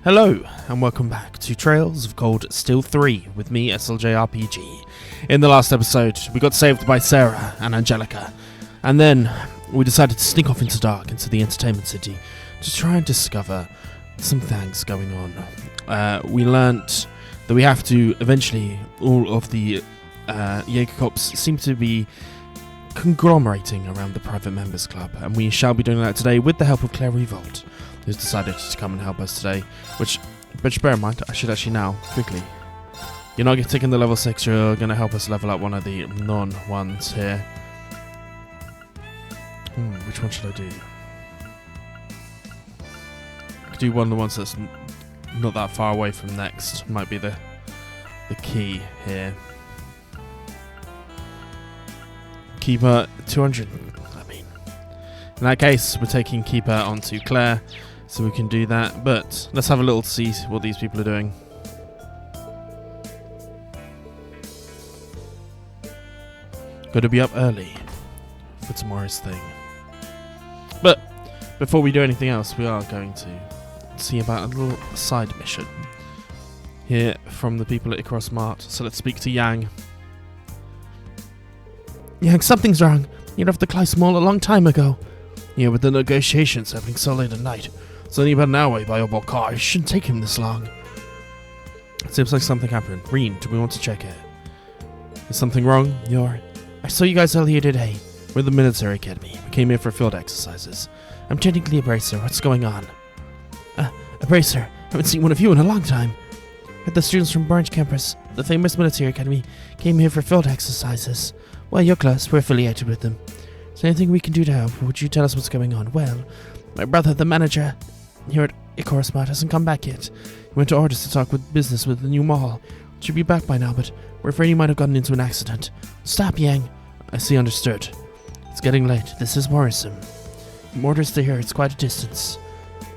Hello, and welcome back to Trails of Cold Steel 3 with me, SLJRPG. In the last episode, we got saved by Sarah and Angelica, and then we decided to sneak off into dark into the entertainment city to try and discover some things going on. We learnt that we have to eventually, all of the Jaeger cops seem to be conglomerating around the private members club, and we shall be doing that today with the help of Claire Revolt, who's decided to come and help us today, which bear in mind, I should actually now, quickly, you're not taking the level 6, you're going to help us level up one of the non-ones here. Which one should I do? I could do one of the ones that's not that far away from next, might be the key here. Keeper 200, in that case, we're taking Keeper onto Claire, so we can do that, but let's have a little see what these people are doing. Got to be up early for tomorrow's thing. But before we do anything else, we are going to see about a little side mission here from the people at Icarus Mart. So let's speak to Yang. Yang, something's wrong. You left the Class Mall a long time ago. Yeah, with the negotiations happening so late at night. It's only about an hour by your car. It shouldn't take him this long. It seems like something happened. Rean, do we want to check it? Is something wrong? I saw you guys earlier today. We're the Military Academy. We came here for field exercises. I'm technically a bracer. What's going on? A bracer? Haven't seen one of you in a long time. The students from Branch Campus, the famous Military Academy, came here for field exercises. Well, you're close. We're affiliated with them. Is there anything we can do to help? Would you tell us what's going on? Well, my brother, the manager here at Icarus Mart, hasn't come back yet. He went to orders to talk with business with the new mall. Should be back by now, but we're afraid he might have gotten into an accident. Stop, Yang. I see, understood. It's getting late. This is worrisome. From orders to here, it's quite a distance.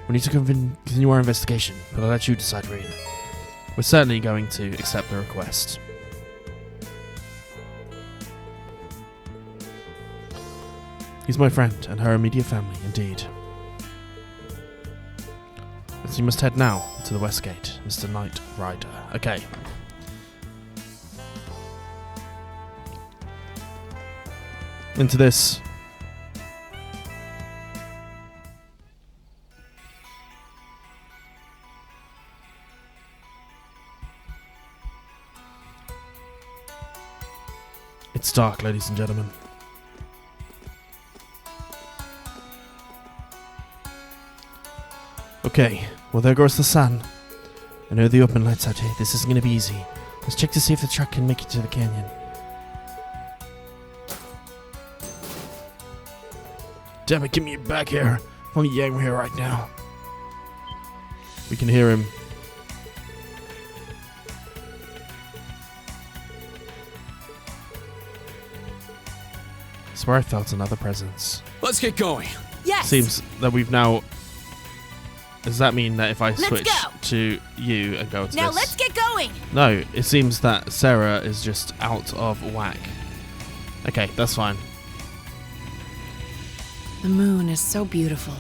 We need to continue our investigation, but I'll let you decide, Rean. We're certainly going to accept the request. He's my friend, and her immediate family, indeed. So you must head now to the West Gate, Mr. Knight Rider. Okay. Into this. It's dark, ladies and gentlemen. Okay, well there goes the sun. I know the open lights out here. This isn't going to be easy. Let's check to see if the truck can make it to the canyon. Damn it, get me back here. If only Yang were here right now. We can hear him. I swear I felt another presence. Let's get going. Yes. Seems that we've now... Does that mean that if I switch to you and go to now this... let's get going. No, it seems that Sarah is just out of whack. Okay, that's fine. The moon is so beautiful.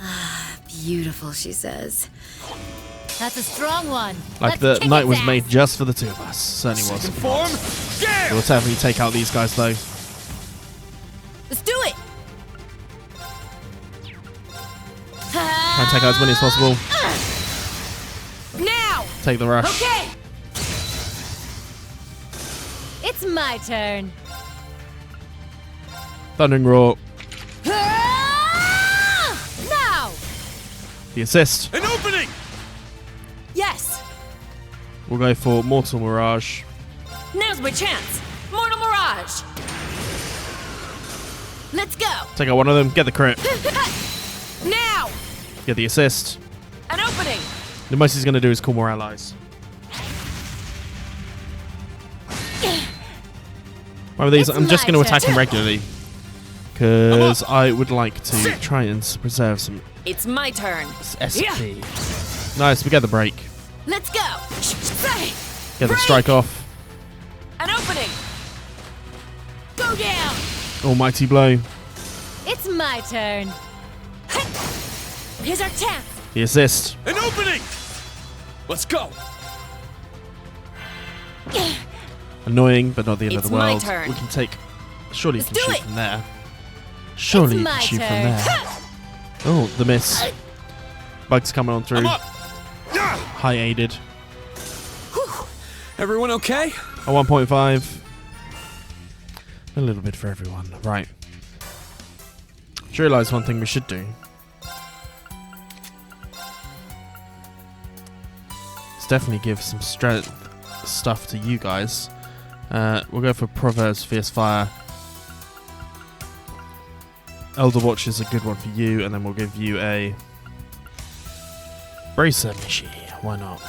Ah, beautiful, she says. That's a strong one. Like Let's the night was ass. made just for the two of us. Certainly was. Form. Yeah. We'll definitely take out these guys though. Let's do it. Try and take out as many as possible. Now. Take the rush. Okay. It's my turn. Thundering Roar. Now. The assist. An opening. Yes. We'll go for Mortal Mirage. Now's my chance. Mortal Mirage. Let's go. Take out one of them. Get the crit. Now. Get the assist. An opening. The most he's going to do is call more allies. One of these, I'm just going to attack him regularly. Because I would like to try and preserve some It's my turn. SP. Nice, we get the break. Let's go. Get the strike off. An opening. Go down. Almighty blow. It's my turn. Here's our chance. The assist. An opening! Let's go! Annoying, but not the end It's of the my world. turn. We can take. Surely you Let's can do shoot it. from there. Surely you my can shoot from turn. there. Oh, the miss. Bugs coming on through. I'm up! Yeah! High aided. Everyone okay? A 1.5. A little bit for everyone. Right. Just realised one thing we should do. Let's definitely give some strength stuff to you guys. We'll go for Proverbs, Fierce Fire. Elder Watch is a good one for you, and then we'll give you a Bracer Mishi. Why not?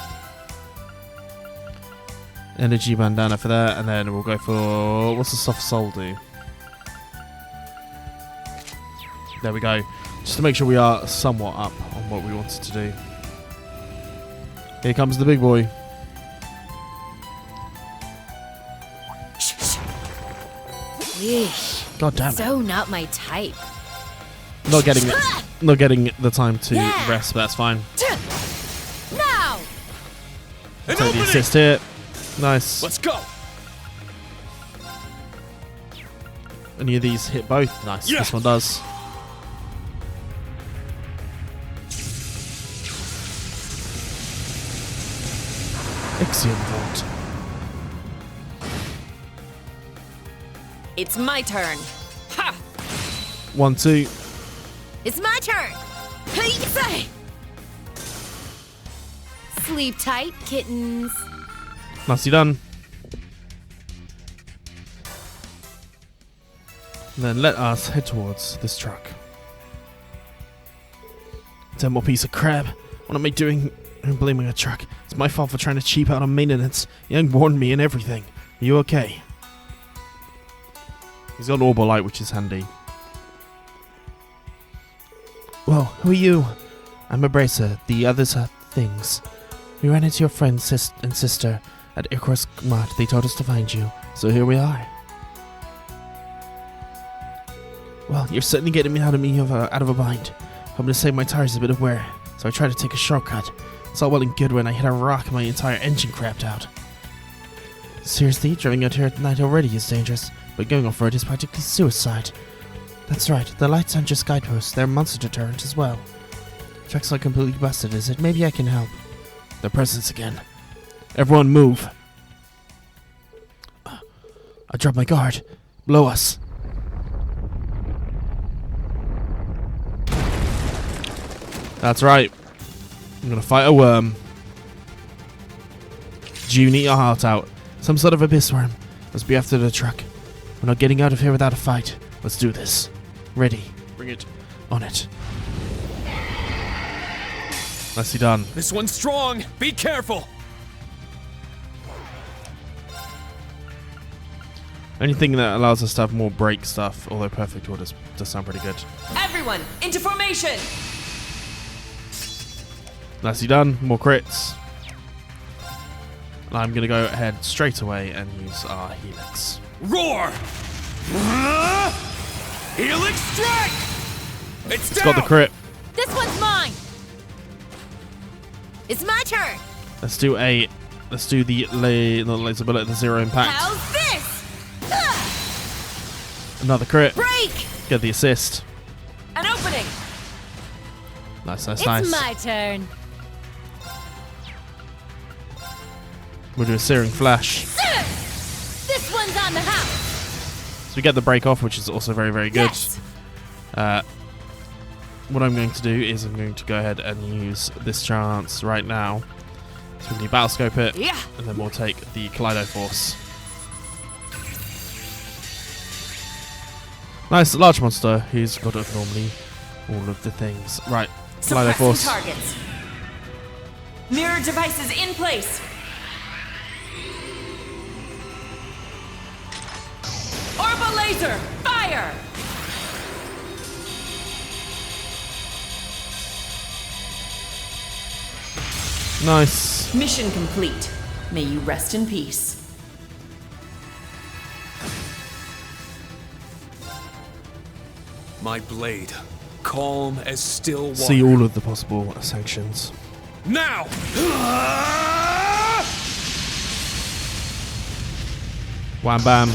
Energy Bandana for that, and then we'll go for... What's the Soft Soul do? There we go. Just to make sure we are somewhat up on what we wanted to do. Here comes the big boy. Yeesh. God damn it. So not my type. Not getting the time to Yeah. rest, but that's fine. Now! An Take the opening! assist here. Nice. Let's go! Any of these hit both? Nice. Yeah. This one does. Ixion Vault. It's my turn. Ha! 1, 2. It's my turn. Hey! Sleep tight, kittens. Nicely done. And then let us head towards this truck. 10 more piece of crap. What am I doing? I'm blaming a truck. It's my fault for trying to cheap out on maintenance. Young warned me and everything. Are you okay? He's got an orbital light, which is handy. Well, who are you? I'm a bracer. The others are things. We ran into your friend and sister at Icarus Mart. They told us to find you. So here we are. Well, you're certainly getting me out of a bind. I'm gonna save my tires a bit of wear, so I tried to take a shortcut. It's all well and good when I hit a rock and my entire engine crapped out. Seriously, driving out here at night already is dangerous, but going off-road is practically suicide. That's right, the lights aren't just guideposts, they're a monster deterrent as well. Truck's not completely busted, is it? Maybe I can help. Their presence again. Everyone move. I dropped my guard. Blow us. That's right. I'm gonna fight a worm. June, eat your heart out. Some sort of abyss worm. Let's be after the truck. We're not getting out of here without a fight. Let's do this. Ready. Bring it. On it. Nicely done. This one's strong! Be careful! Anything that allows us to have more brake stuff, although perfect order does sound pretty good. Everyone, into formation! Nicely done. More crits. And I'm going to go ahead straight away and use our Helix. Roar! Helix strike! It's It's down! got the crit. This one's mine! It's my turn! Let's do the laser bullet, the zero impact. How's this? Another crit. Break! Get the assist. An opening! Nice, nice, It's nice. my turn. We'll do a searing flash. This one's on the house! So we get the break off, which is also very, very good. Yes. What I'm going to do is I'm going to go ahead and use this chance right now. So we can battle scope it, Yeah. and then we'll take the Kaleido Force. Nice, large monster who's got normally all of the things. Right, Kaleido Suppressing Force. targets. Mirror devices in place. Orbital laser, fire! Nice. Mission complete. May you rest in peace. My blade. calm as still water. See all of the possible sanctions. Now! Wham bam.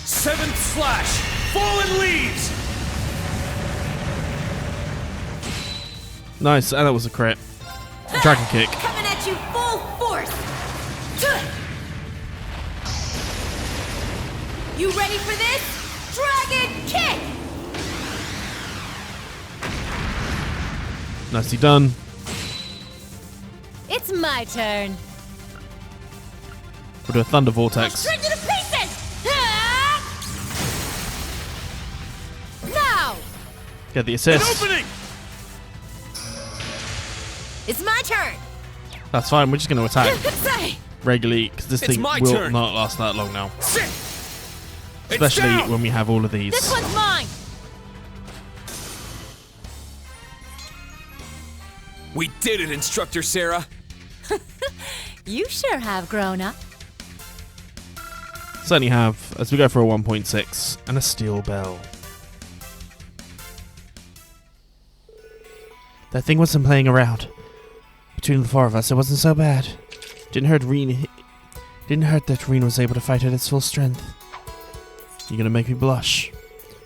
Seventh slash! Fallen leaves! Nice, and that was a crit. Dragon kick. Coming at you full force. You ready for this? Dragon kick! Nicely done. It's my turn. We'll do a thunder vortex. Straight to the pieces! Now! Get the An assist. opening! It's my turn. That's fine. We're just going to attack Say. regularly because this It's thing my will turn. not last that long now. Sit! It's Especially down! when we have all of these. This one's mine. We did it, Instructor Sarah. You sure have grown up. Certainly have, as we go for a 1.6 and a steel bell. That thing wasn't playing around. Between the four of us, it wasn't so bad. Didn't hurt that Rean was able to fight at its full strength. You're gonna make me blush.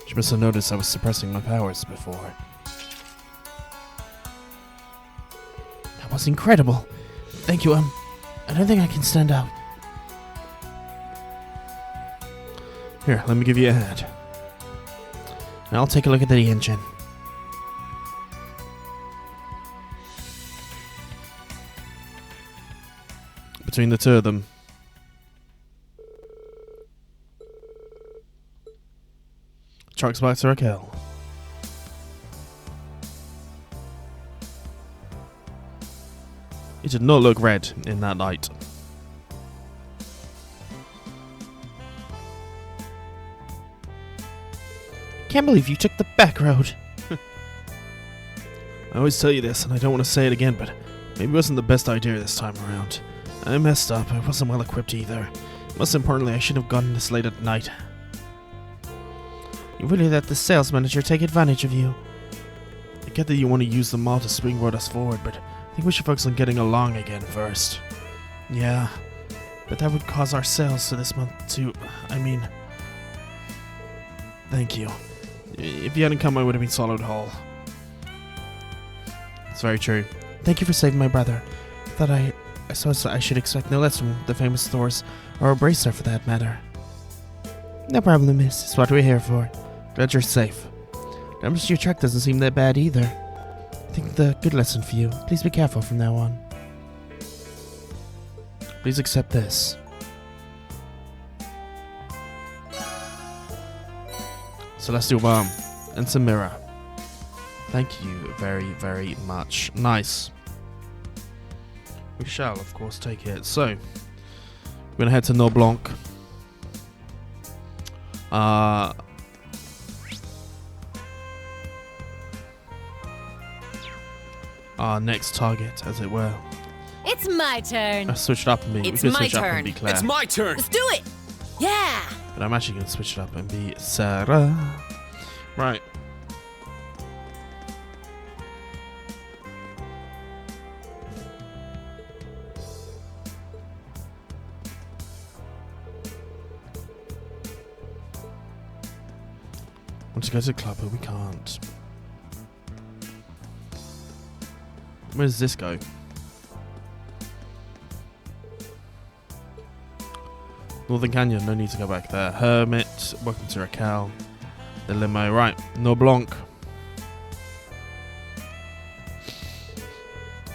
You must have noticed I was suppressing my powers before. That was incredible. Thank you, I don't think I can stand up. Here, let me give you a hand. Now I'll take a look at the engine. Between the two of them. Trucks back to Raquel. It did not look red in that light. Can't believe you took the back road. I always tell you this, and I don't want to say it again, but maybe it wasn't the best idea this time around. I messed up. I wasn't well equipped either. Most importantly, I shouldn't have gotten this late at night. You really let the sales manager take advantage of you. I get that you want to use the mall to springboard us forward, but I think we should focus on getting along again first. Yeah, but that would cause our sales for this month to... Thank you. If you hadn't come, I would have been swallowed whole. It's very true. Thank you for saving my brother. I suppose I should expect no less from the famous Thors, or a bracer for that matter. No problem, miss. It's what we're here for. Glad you're safe. Damage to your truck doesn't seem that bad either. I think the good lesson for you. Please be careful from now on. Please accept this. Celestial Bomb and some mirror. Thank you very, very much. Nice. We shall, of course, take it. So, we're going to head to No Blanc. Our next target, as it were. It's my turn. I switched it up and be. It's we could my switch up and turn. be Claire. It's my turn. Let's do it. Yeah. But I'm actually going to switch it up and be Sarah. Right. Want to go to the club, but we can't. Where does this go? Northern Canyon, no need to go back there. Hermit, welcome to Raquel. The limo, right. No Blanc.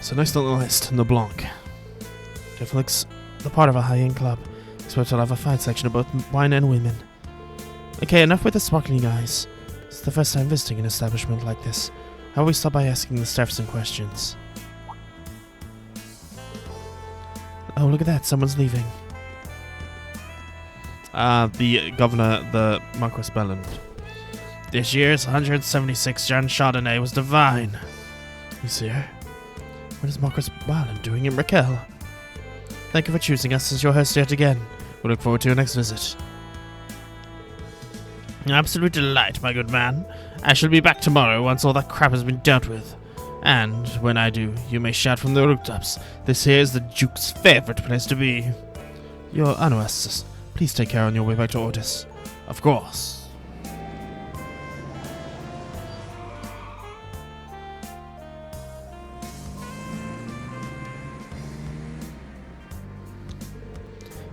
So next on the list, No Blanc. It looks the part of a high-end club. Expect to have a fine section of both wine and women. Okay, enough with the sparkling guys. It's the first time visiting an establishment like this. I always start by asking the staff some questions. Oh, look at that. Someone's leaving. The governor, the Marquis Belland. This year's 176 Jean Chardonnay was divine. He's here. What is Marquis Belland doing in Raquel? Thank you for choosing us as your host yet again. We look forward to your next visit. An absolute delight, my good man. I shall be back tomorrow once all that crap has been dealt with. And when I do, you may shout from the rooftops, this here is the Duke's favourite place to be. Your Anuas, please take care on your way back to Ordis. Of course.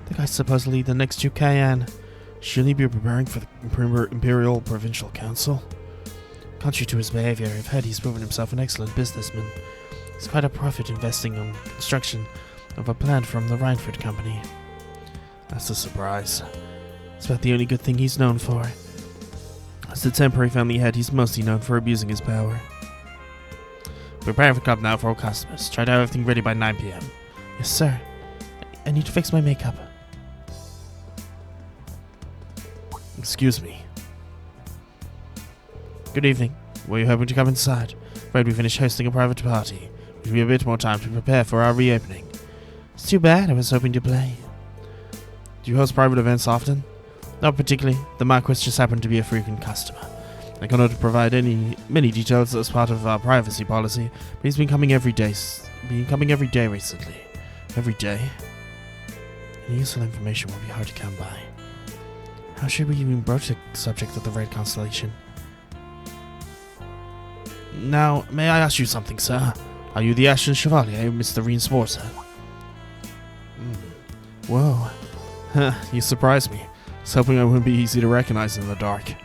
The guy's supposedly the next Duke Cayenne. Shouldn't he be preparing for the Imperial Provincial Council? Contrary to his behavior, I've heard he's proven himself an excellent businessman. He's quite a profit investing on construction of a plant from the Reinford Company. That's a surprise. It's about the only good thing he's known for. As the temporary family head, he's mostly known for abusing his power. Preparing for club now for all customers. Try to have everything ready by 9 p.m. Yes, sir. I need to fix my makeup. Excuse me. Good evening. Were you hoping to come inside? Afraid we finished hosting a private party. Give me a bit more time to prepare for our reopening. It's too bad. I was hoping to play. Do you host private events often? Not particularly. The Marquis just happened to be a frequent customer. I cannot provide many details as part of our privacy policy, but he's been coming every day. Recently. Every day. Any useful information will be hard to come by. How should we even broach the subject of the Red Constellation? Now, may I ask you something, sir? Are you the Ashen Chevalier, Mr. Rean Schwarzer? Whoa. You surprised me. I was hoping I wouldn't be easy to recognize in the dark. You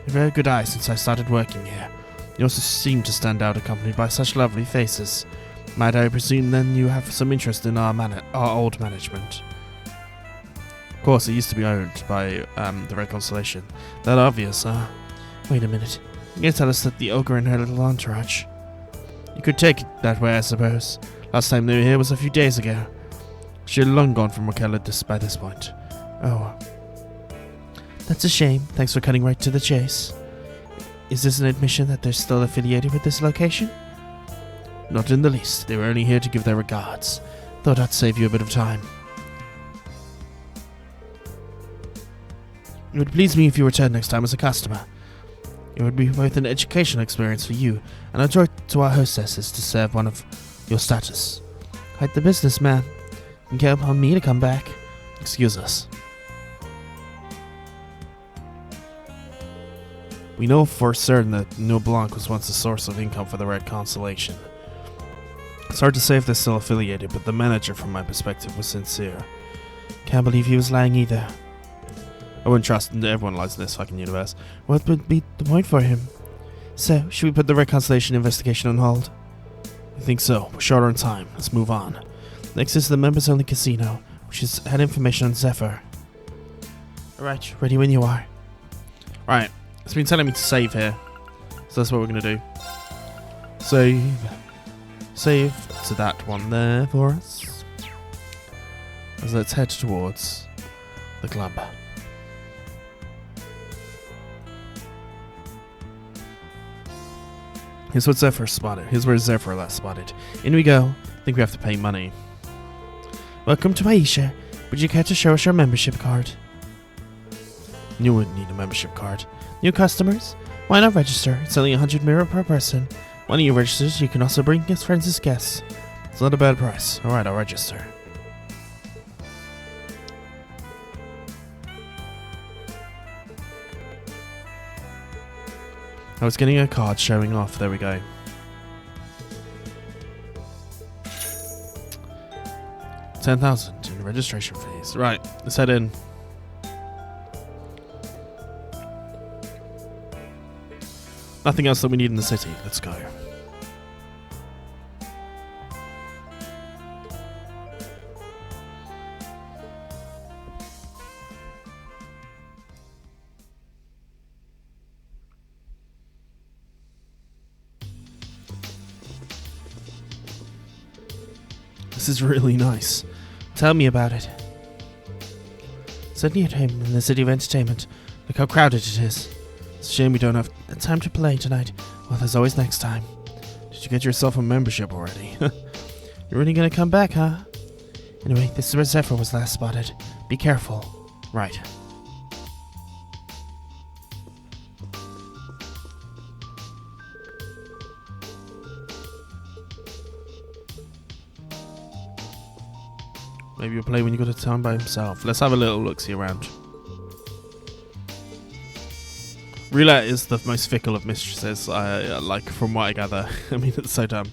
have very good eyes since I started working here. You also seem to stand out accompanied by such lovely faces. Might I presume then you have some interest in our old management? Of course, it used to be owned by the Red Constellation. That obvious, huh? Wait a minute. You can tell us that the ogre and her little entourage. You could take it that way, I suppose. Last time they were here was a few days ago. She had long gone from Raquel by this point. Oh. That's a shame. Thanks for cutting right to the chase. Is this an admission that they're still affiliated with this location? Not in the least. They were only here to give their regards. Thought I'd save you a bit of time. It would please me if you returned next time as a customer. It would be both an educational experience for you and a joy to our hostesses to serve one of your status. Quite the business, man. You can count on me to come back. Excuse us. We know for certain that Neil Blanc was once a source of income for the Red Constellation. It's hard to say if they're still affiliated, but the manager, from my perspective, was sincere. Can't believe he was lying either. I wouldn't trust him. Everyone lies in this fucking universe. What would be the point for him? So, should we put the Red Constellation investigation on hold? I think so. We're short on time. Let's move on. Next is the members-only casino, which has had information on Zephyr. Alright, ready when you are. Right, it's been telling me to save here. So that's what we're going to do. Save. Save to that one there for us. As let's head towards the club. Here's what Zephyr spotted. Here's where Zephyr last spotted. In we go. I think we have to pay money. Welcome to Aisha. Would you care to show us your membership card? You wouldn't need a membership card. New customers? Why not register? It's only 100 mirror per person. One of you registers, you can also bring your friends as guests. It's not a bad price. Alright, I'll register. I was getting a card showing off. There we go. $10,000 in registration fees. Right, let's head in. Nothing else that we need in the city. Let's go. This is really nice. Tell me about it. Sitting at home in the city of entertainment. Look how crowded it is. It's a shame we don't have time to play tonight. Well, there's always next time. Did you get yourself a membership already? You're really gonna come back, huh? Anyway, this is where Zephyr was last spotted. Be careful. Right. Maybe you'll play when you go to town by himself. Let's have a little look-see around. Roulette is the most fickle of mistresses, like, from what I gather. I mean, it's so dumb.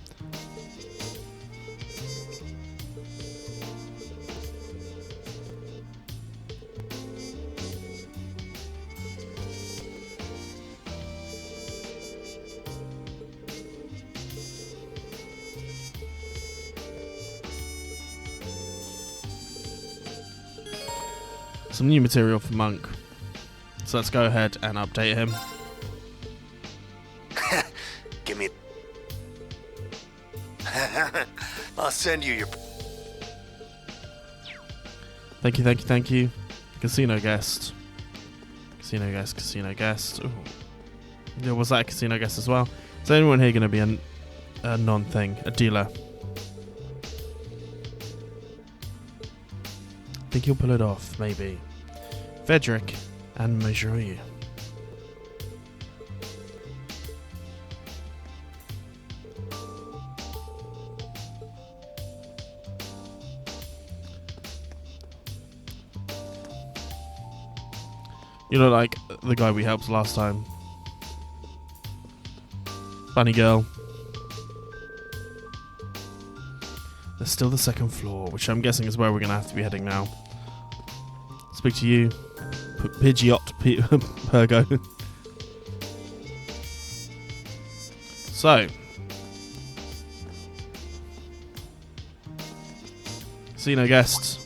Some new material for Monk. So let's go ahead and update him. Give me... I'll send you your... Thank you, thank you, thank you. Casino guest. Casino guest, casino guest. Ooh. Yeah, was that a casino guest as well? Is anyone here going to be a non-thing? A dealer? I think he'll pull it off, maybe. Frederick and Majorie. You know, like the guy we helped last time. Bunny girl. There's still the second floor, which I'm guessing is where we're going to have to be heading now. Speak to you, Pidgeot Pergo. So, casino guests.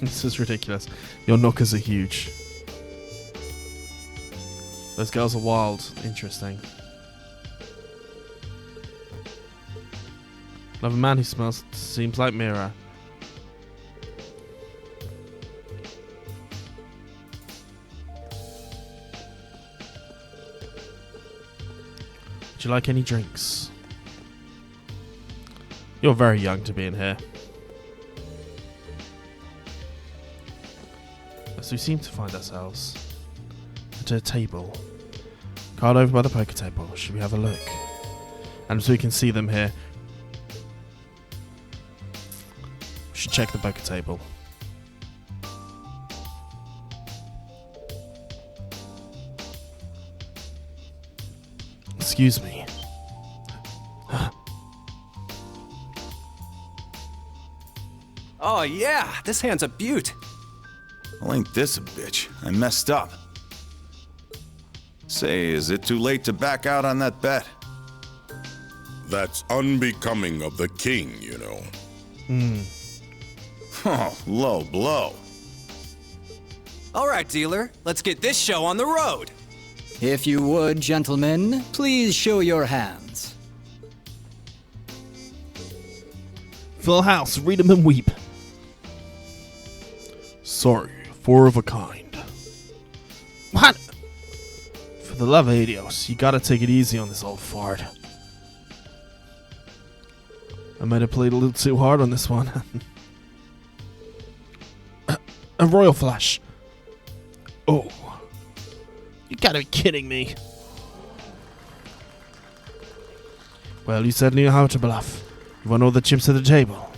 This is ridiculous. Your knockers are huge. Those girls are wild. Interesting. Love a man who seems like Mira. Would you like any drinks? You're very young to be in here. As we seem to find ourselves at a table. Card over by the poker table. Should we have a look? And so we can see them here. We should check the poker table. Excuse me. Oh yeah, this hand's a beaut. Well, ain't this a bitch? I messed up. Say, is it too late to back out on that bet? That's unbecoming of the king, you know. Oh, low blow. All right, dealer, let's get this show on the road. If you would, gentlemen, please show your hands. Full house, read them and weep. Sorry, 4 of a kind. What? For the love of Adios, you gotta take it easy on this old fart. I might have played a little too hard on this one. A royal flush. Oh. You gotta be kidding me. Well, you certainly know how to bluff. You want all the chips at the table.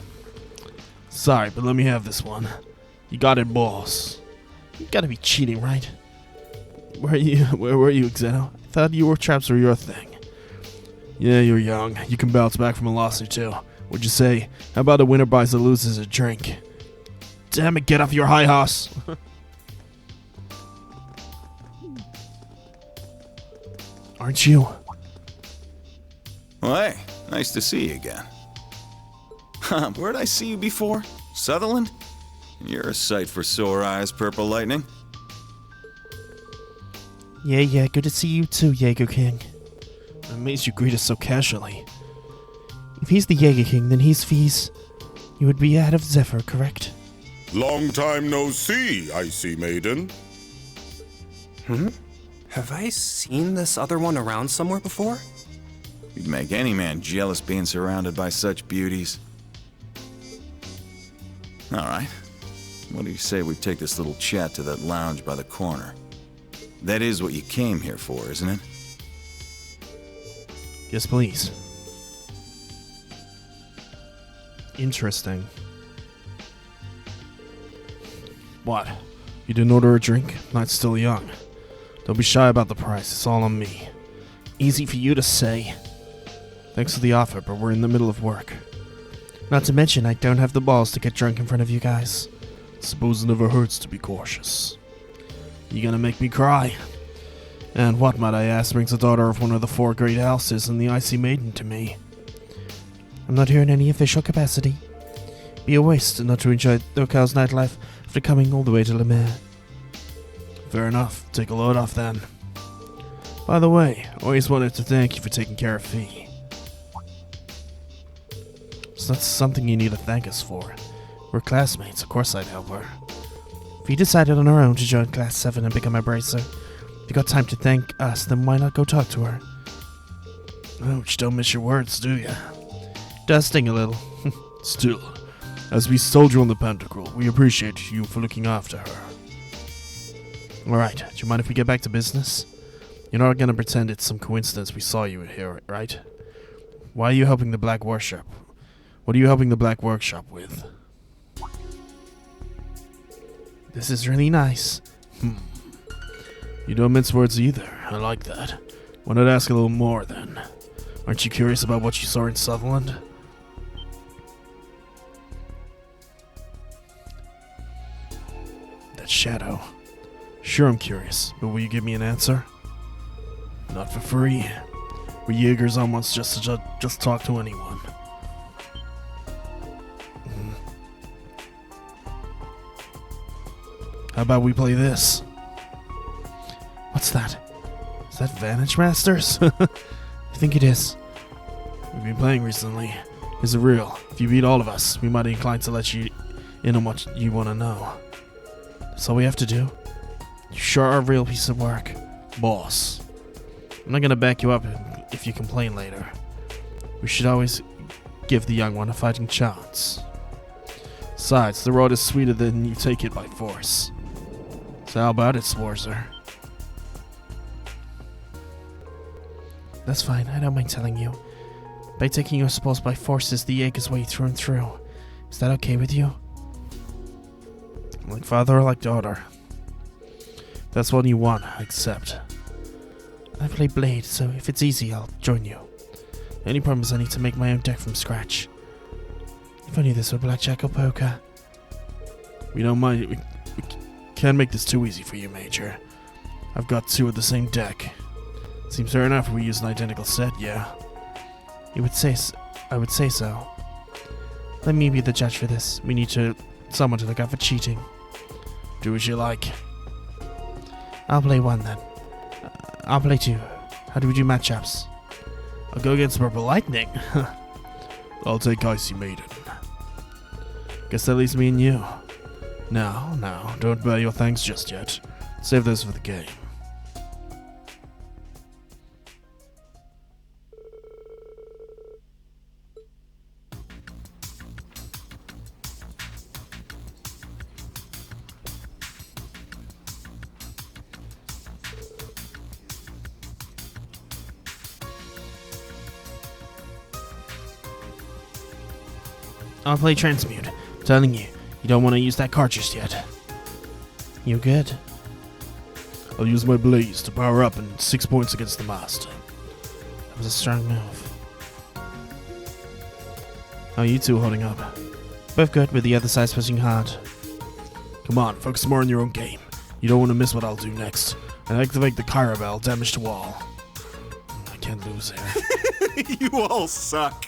Sorry, but let me have this one. You got it, boss. You gotta be cheating, right? Where were you, Xeno? I thought your traps were your thing. Yeah, you're young. You can bounce back from a loss or two. What'd you say? How about a winner buys the losers a drink? Damn it, get off your high horse. Aren't you? Well, hey, nice to see you again. Where'd I see you before? Sutherland? You're a sight for sore eyes, Purple Lightning. Yeah, good to see you too, Jaeger King. I'm amazed you greet us so casually. If he's the Jaeger King, then he's Fees. You would be out of Zephyr, correct? Long time no see, I see, maiden. Have I seen this other one around somewhere before? You'd make any man jealous being surrounded by such beauties. All right. What do you say we take this little chat to that lounge by the corner? That is what you came here for, isn't it? Yes, please. Interesting. What? You didn't order a drink? Night's still young. Don't be shy about the price. It's all on me. Easy for you to say. Thanks for the offer, but we're in the middle of work. Not to mention, I don't have the balls to get drunk in front of you guys. Suppose it never hurts to be cautious. You gonna make me cry? And what, might I ask, brings the daughter of one of the 4 great houses and the Icy Maiden to me? I'm not here in any official capacity. Be a waste not to enjoy Locale's nightlife after coming all the way to Le Maire. Fair enough. Take a load off then. By the way, always wanted to thank you for taking care of Fee. So that's something you need to thank us for. We're classmates, of course I'd help her. Fee decided on her own to join Class VII and become a bracer. If you got time to thank us, then why not go talk to her? Ouch, don't miss your words, do ya? Does sting a little. Still, as we told you on the Pentacle, we appreciate you for looking after her. Alright, do you mind if we get back to business? You're not gonna pretend it's some coincidence we saw you here, right? Why are you helping the Black Workshop? What are you helping the Black Workshop with? This is really nice. You don't mince words either. I like that. Wanted to ask a little more then. Aren't you curious about what you saw in Sutherland? That shadow. Sure, I'm curious, but will you give me an answer? Not for free. We're Jaegers on once just talk to anyone. How about we play this? What's that? Is that Vantage Masters? I think it is. We've been playing recently. Is it real? If you beat all of us, we might be inclined to let you in on what you want to know. That's all we have to do. You sure are a real piece of work. Boss. I'm not gonna back you up if you complain later. We should always give the young one a fighting chance. Besides, the road is sweeter than you take it by force. So how about it, Schwarzer? That's fine, I don't mind telling you. By taking your spells by force is the Jaeger's way through and through. Is that okay with you? Like father or like daughter? That's what you want, I accept. I play Blade, so if it's easy, I'll join you. The only problem is I need to make my own deck from scratch. If only this were blackjack or poker. We don't mind. We can't make this too easy for you, Major. I've got 2 of the same deck. Seems fair enough if we use an identical set, yeah. I would say so. Let me be the judge for this. We need someone to look out for cheating. Do as you like. I'll play 1 then. I'll play 2. How do we do matchups? I'll go against Purple Lightning. I'll take Icy Maiden. Guess that leaves me and you. Now, don't bear your thanks just yet. Save those for the game. I'll play Transmute. I'm telling you, you don't want to use that card just yet. You good? I'll use my Blaze to power up and 6 points against the Master. That was a strong move. How are you two holding up? Both good, with the other side pushing hard. Come on, focus more on your own game. You don't want to miss what I'll do next. And activate the Kyra Bell, damage to wall. I can't lose here. You all suck.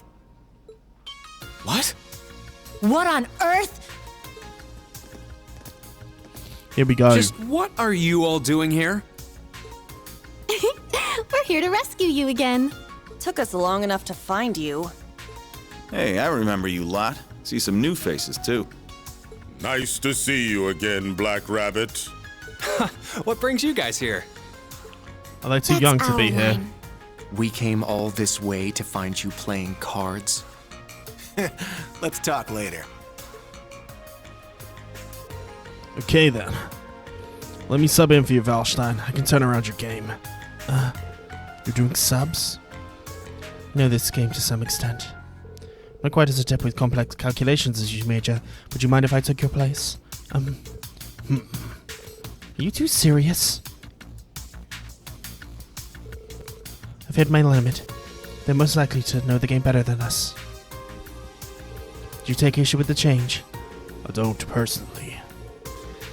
What? What on earth? Here we go. Just what are you all doing here? We're here to rescue you again. Took us long enough to find you. Hey, I remember you lot. See some new faces, too. Nice to see you again, Black Rabbit. What brings you guys here? Are they too young to be here? We came all this way to find you playing cards. Let's talk later. Okay then. Let me sub in for you, Valstein. I can turn around your game. You're doing subs? I know this game to some extent. Not quite as adept with complex calculations as you, Major. Would you mind if I took your place? Are you too serious? I've hit my limit. They're most likely to know the game better than us. Do you take issue with the change? I don't, personally.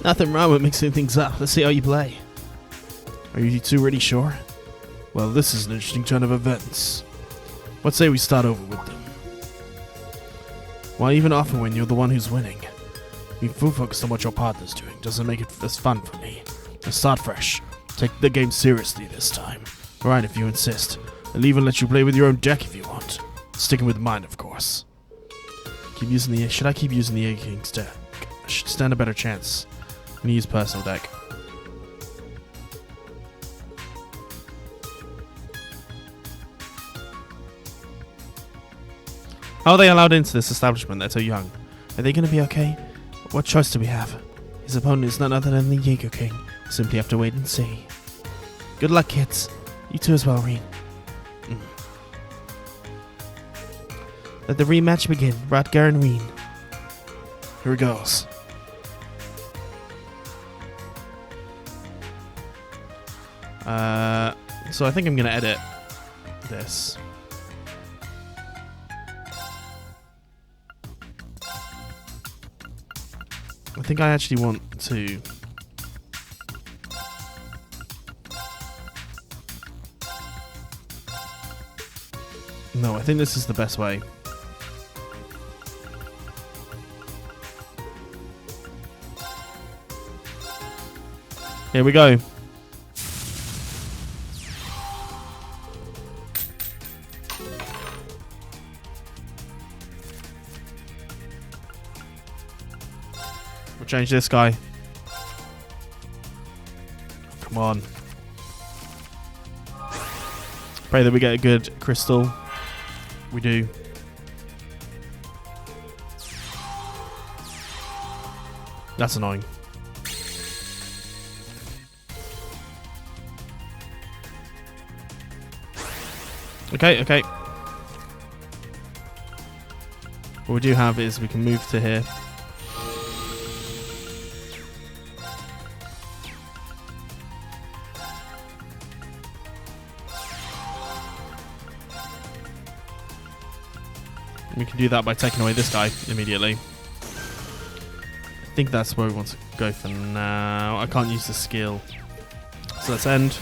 Nothing wrong with mixing things up. Let's see how you play. Are you two really sure? Well, this is an interesting turn of events. What say we start over with them? Why even offer when you're the one who's winning? Being full focused on what your partner's doing doesn't make it as fun for me. Let's start fresh. Take the game seriously this time. Alright, if you insist. I'll even let you play with your own deck if you want. Sticking with mine, of course. Should I keep using the A-King's deck? I should stand a better chance. I'm gonna use personal deck. How are they allowed into this establishment? They're so young. Are they gonna be okay? What choice do we have? His opponent is none other than the Jaeger King. We'll simply have to wait and see. Good luck, kids. You too as well, Rean. Let the rematch begin. Radgar and Rean. Here it goes. So I think I'm gonna edit this. I think I actually want to no, I think this is the best way. Here we go. We'll change this guy. Come on. Pray that we get a good crystal. We do. That's annoying. Okay. What we do have is we can move to here. We can do that by taking away this guy immediately. I think that's where we want to go for now. I can't use the skill. So let's end.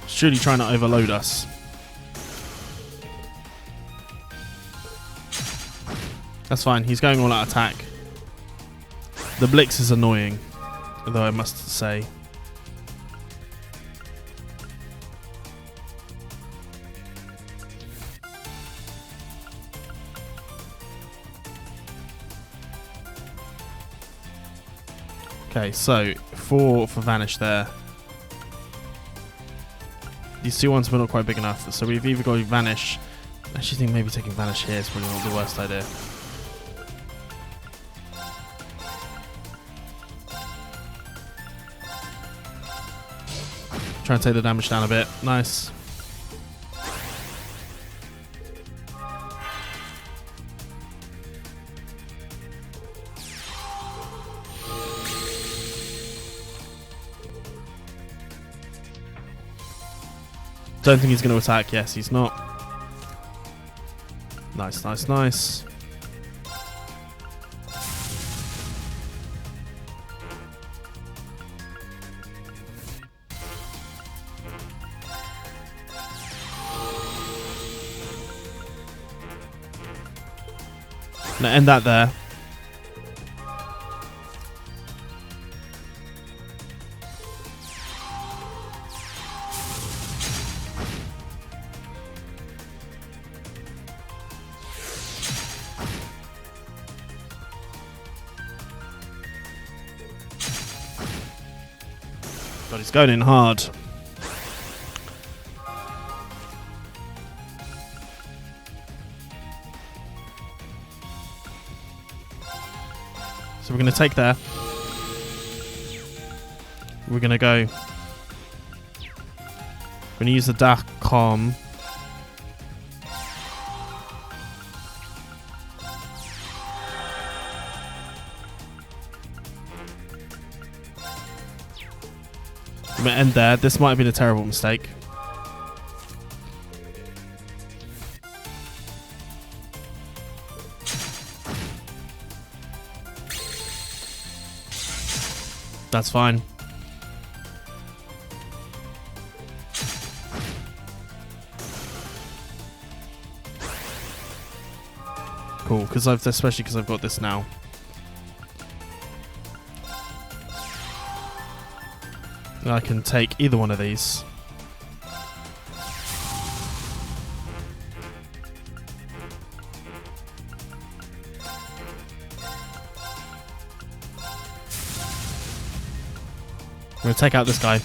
Surely trying to overload us. That's fine, he's going all out attack. The Blitz is annoying, although I must say. Okay, so 4 for Vanish there. These two ones were not quite big enough, so we've either got to Vanish. I actually think maybe taking Vanish here is probably not the worst idea. Try and take the damage down a bit. Nice. Don't think he's going to attack. Yes, he's not. Nice. Now end that there. God, he's going in hard. So we're going to take there. We're going to go. We're going to use the dark calm. I'm going to end there. This might have been a terrible mistake. That's fine. Cool, especially because I've got this now. And I can take either one of these. I'm going to take out this guy.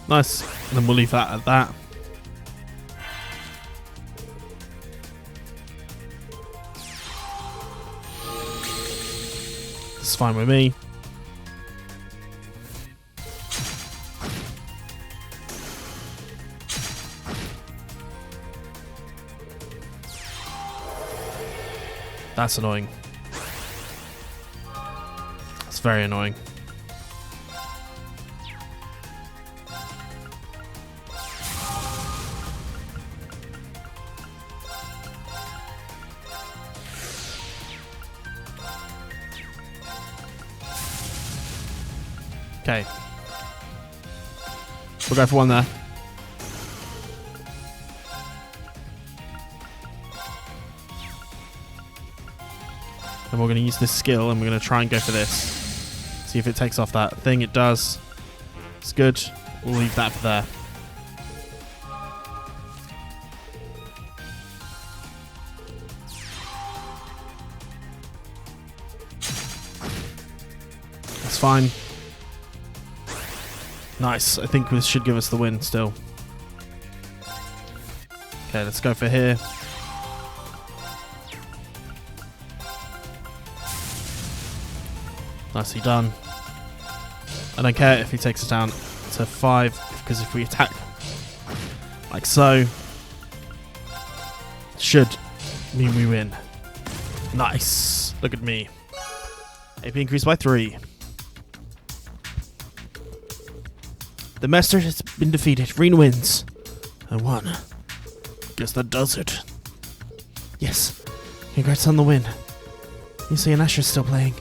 Nice. And then we'll leave that at that. It's fine with me. That's annoying. That's very annoying. Okay. We'll go for one there. And we're going to use this skill and we're going to try and go for this. See if it takes off that thing. It does. It's good. We'll leave that for there. That's fine. Nice. I think this should give us the win still. Okay, let's go for here. Nicely done. I don't care if he takes us down to 5, because if we attack like so, should mean we win. Nice. Look at me. AP increased by 3. The master has been defeated. Rean wins. I won. Guess that does it. Yes. Congrats on the win. You see, an Asher's still playing.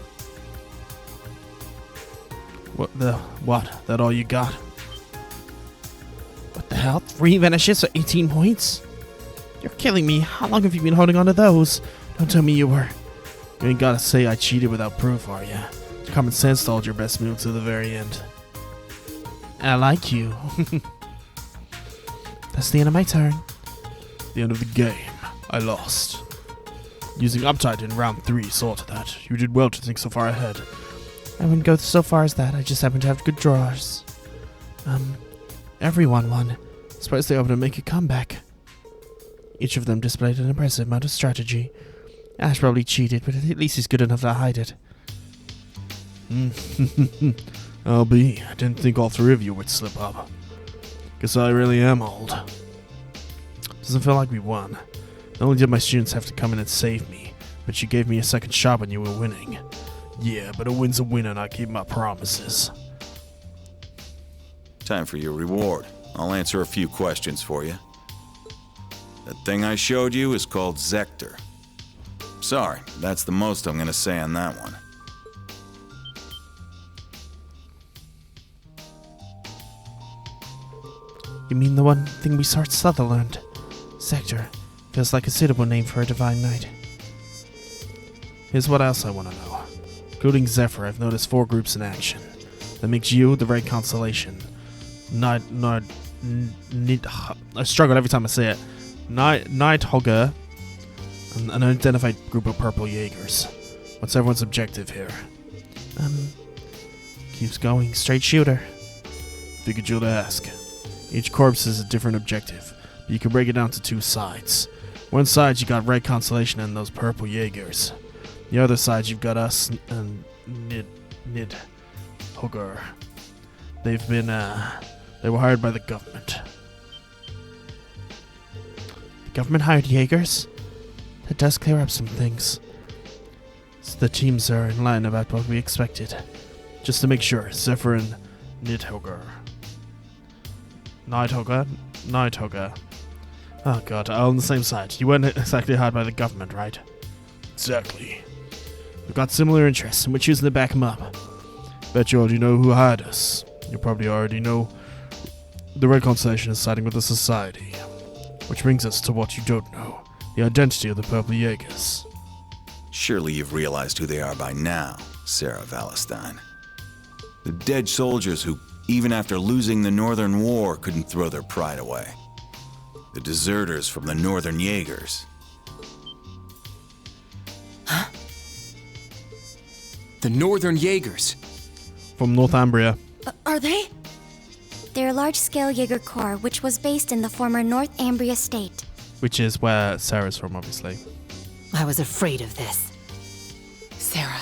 What? That all you got? What the hell? 3 vanishes for 18 points? You're killing me. How long have you been holding on to those? Don't tell me you were. You ain't gotta say I cheated without proof, are ya? Common sense told your best move to the very end. I like you. That's the end of my turn. The end of the game. I lost. Using Uptide in round 3 saw to that. You did well to think so far ahead. I wouldn't go so far as that. I just happen to have good drawers. Everyone won. Suppose they were able to make a comeback. Each of them displayed an impressive amount of strategy. Ash probably cheated, but at least he's good enough to hide it. I'll be. I didn't think all 3 of you would slip up. Guess I really am old. Doesn't feel like we won. Not only did my students have to come in and save me, but you gave me a second shot when you were winning. Yeah, but a win's a win and I keep my promises. Time for your reward. I'll answer a few questions for you. That thing I showed you is called Zector. Sorry, that's the most I'm gonna say on that one. You mean the one thing we saw at Sutherland? Zector. Feels like a suitable name for a divine knight. Here's what else I want to know. Including Zephyr, I've noticed 4 groups in action. That makes you the right constellation. I struggle every time I say it. Nighthogger, an unidentified group of purple Jaegers. What's everyone's objective here? Keeps going. Straight shooter. Figured you'd ask. Each corps has a different objective, but you can break it down to two sides. One side you got Red Constellation and those purple Jaegers. The other side you've got us and Nid Hugger. They were hired by the government. The government hired Jaegers? That does clear up some things. So the teams are in line about what we expected. Just to make sure, Zephyr and Nidhogger. Nighthogger. Oh god, all on the same side. You weren't exactly hired by the government, right? Exactly. We've got similar interests, and we're choosing to back them up. Bet you already know who hired us. You probably already know the Red Constellation is siding with the Society. Which brings us to what you don't know. The identity of the Purple Jaegers. Surely you've realized who they are by now, Sarah Valestein. The dead soldiers who, even after losing the Northern War, couldn't throw their pride away. The deserters from the Northern Jaegers. Huh? The Northern Jaegers. From Northumbria. Are they? They're a large-scale Jaeger Corps, which was based in the former Northumbria state. Which is where Sarah's from, obviously. I was afraid of this. Sarah.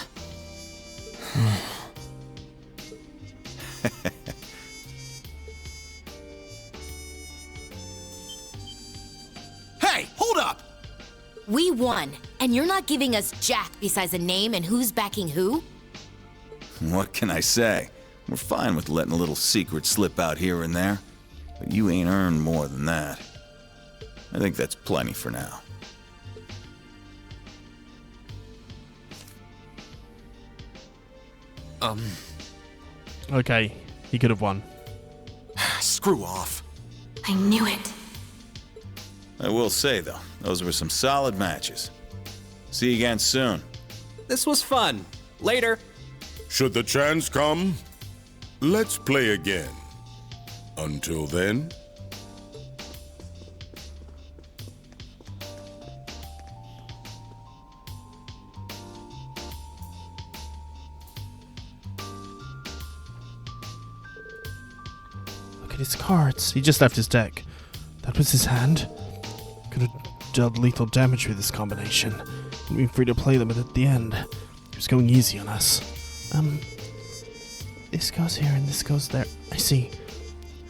Hey, hold up! We won, and you're not giving us jack besides a name and who's backing who? What can I say? We're fine with letting a little secret slip out here and there. But you ain't earned more than that. I think that's plenty for now. Okay, he could have won. Screw off. I knew it. I will say, though, those were some solid matches. See you again soon. This was fun. Later. Should the chance come, let's play again. Until then... Look at his cards. He just left his deck. That was his hand. Could have dealt lethal damage with this combination. We'd been free to play them at the end. He was going easy on us. This goes here and this goes there. I see.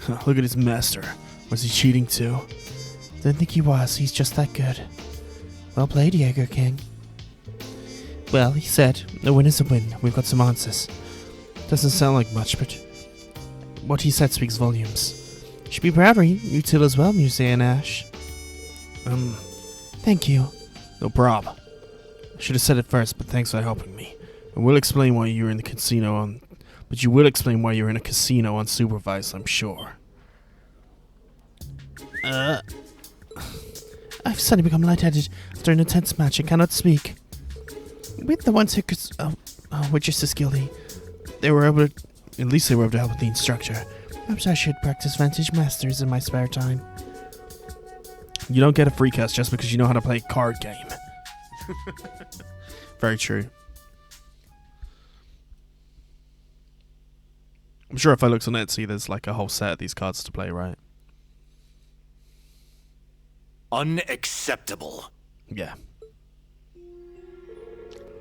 Look at his master. Was he cheating too? Didn't think he was. He's just that good. Well played, Jaeger King. Well, he said, a win is a win. We've got some answers. Doesn't sound like much, but what he said speaks volumes. Should be proud of you two as well, Muse and Ash. Thank you. No prob. I should have said it first, but thanks for helping me. And we'll explain why you were in the casino on... But you will explain why you're in a casino unsupervised, I'm sure. I've suddenly become lightheaded after an intense match and cannot speak. With the ones who could... were just as guilty. They were able to... At least they were able to help with the instructor. Perhaps I should practice Vantage Masters in my spare time. You don't get a free cast just because you know how to play a card game. Very true. I'm sure if I looked on Etsy, there's like a whole set of these cards to play, right? Unacceptable. Yeah.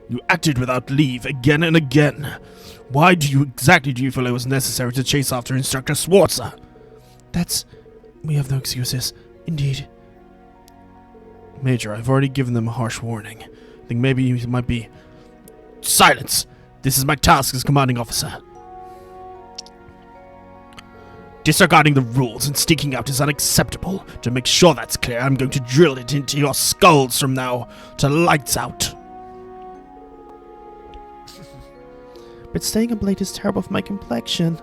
You acted without leave again and again. Why do you feel it was necessary to chase after Instructor Schwarzer? We have no excuses. Indeed. Major, I've already given them a harsh warning. I think maybe you might be... Silence! This is my task as commanding officer. Disregarding the rules and sneaking out is unacceptable. To make sure that's clear, I'm going to drill it into your skulls from now to lights out. But staying up late is terrible for my complexion.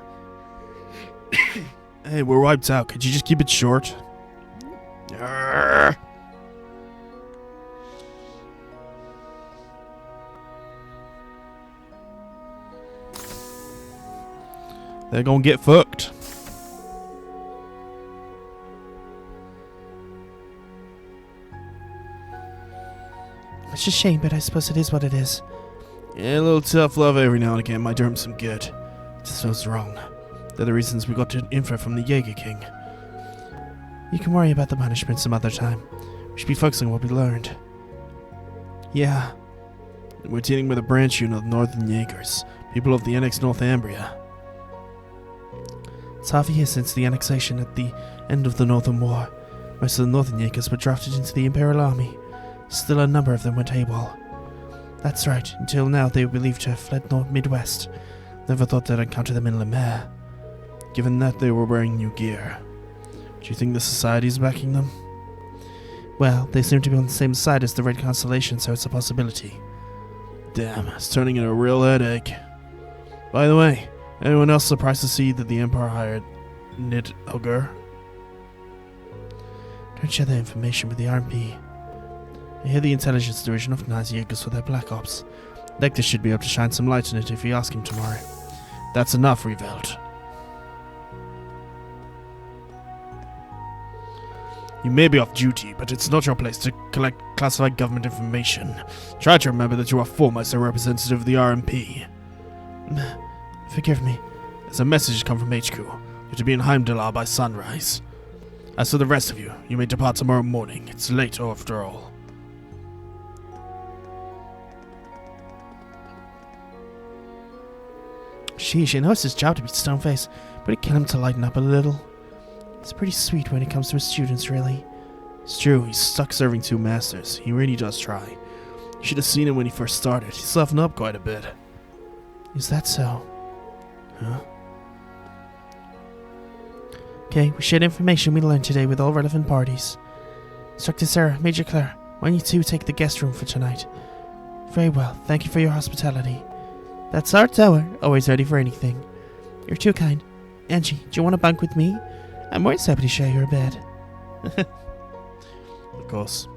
Hey, we're wiped out. Could you just keep it short? Arrgh. They're gonna get fucked. It's a shame, but I suppose it is what it is. Yeah, a little tough love every now and again might do him some good. This was wrong. They're the reasons we got the info from the Jaeger King. You can worry about the punishment some other time. We should be focusing on what we learned. Yeah. We're dealing with a branch unit of Northern Jaegers, people of the Annex Northumbria. It's half a year since the annexation at the end of the Northern War. Most of the Northern Jaegers were drafted into the Imperial Army. Still a number of them went AWOL. That's right, until now they were believed to have fled Midwest. Never thought they'd encounter them in Le Maire. Given that they were wearing new gear. Do you think the Society's backing them? Well, they seem to be on the same side as the Red Constellation, so it's a possibility. Damn, it's turning into a real headache. By the way, anyone else surprised to see that the Empire hired Nid Ogre? Don't share that information with the RMP. I hear the intelligence division of Nazi Jaegers for their Black Ops. Lecter should be able to shine some light on it if you ask him tomorrow. That's enough, Revelt. You may be off duty, but it's not your place to collect classified government information. Try to remember that you are foremost a representative of the RMP. Forgive me. There's a message come from HQ. You're to be in Heimdallr by sunrise. As for the rest of you, you may depart tomorrow morning. It's late after all. Sheesh, I know it's his job to be stone-faced, but it kill him to lighten up a little. It's pretty sweet when it comes to his students, really. It's true, he's stuck serving two masters. He really does try. You should have seen him when he first started. He's softened up quite a bit. Is that so? Huh? Okay, we shared information we learned today with all relevant parties. Instructor Sarah, Major Claire, why don't you two take the guest room for tonight? Very well, thank you for your hospitality. That's our tower, always ready for anything. You're too kind. Angie, do you want to bunk with me? I'm more than happy to share your bed. Of course.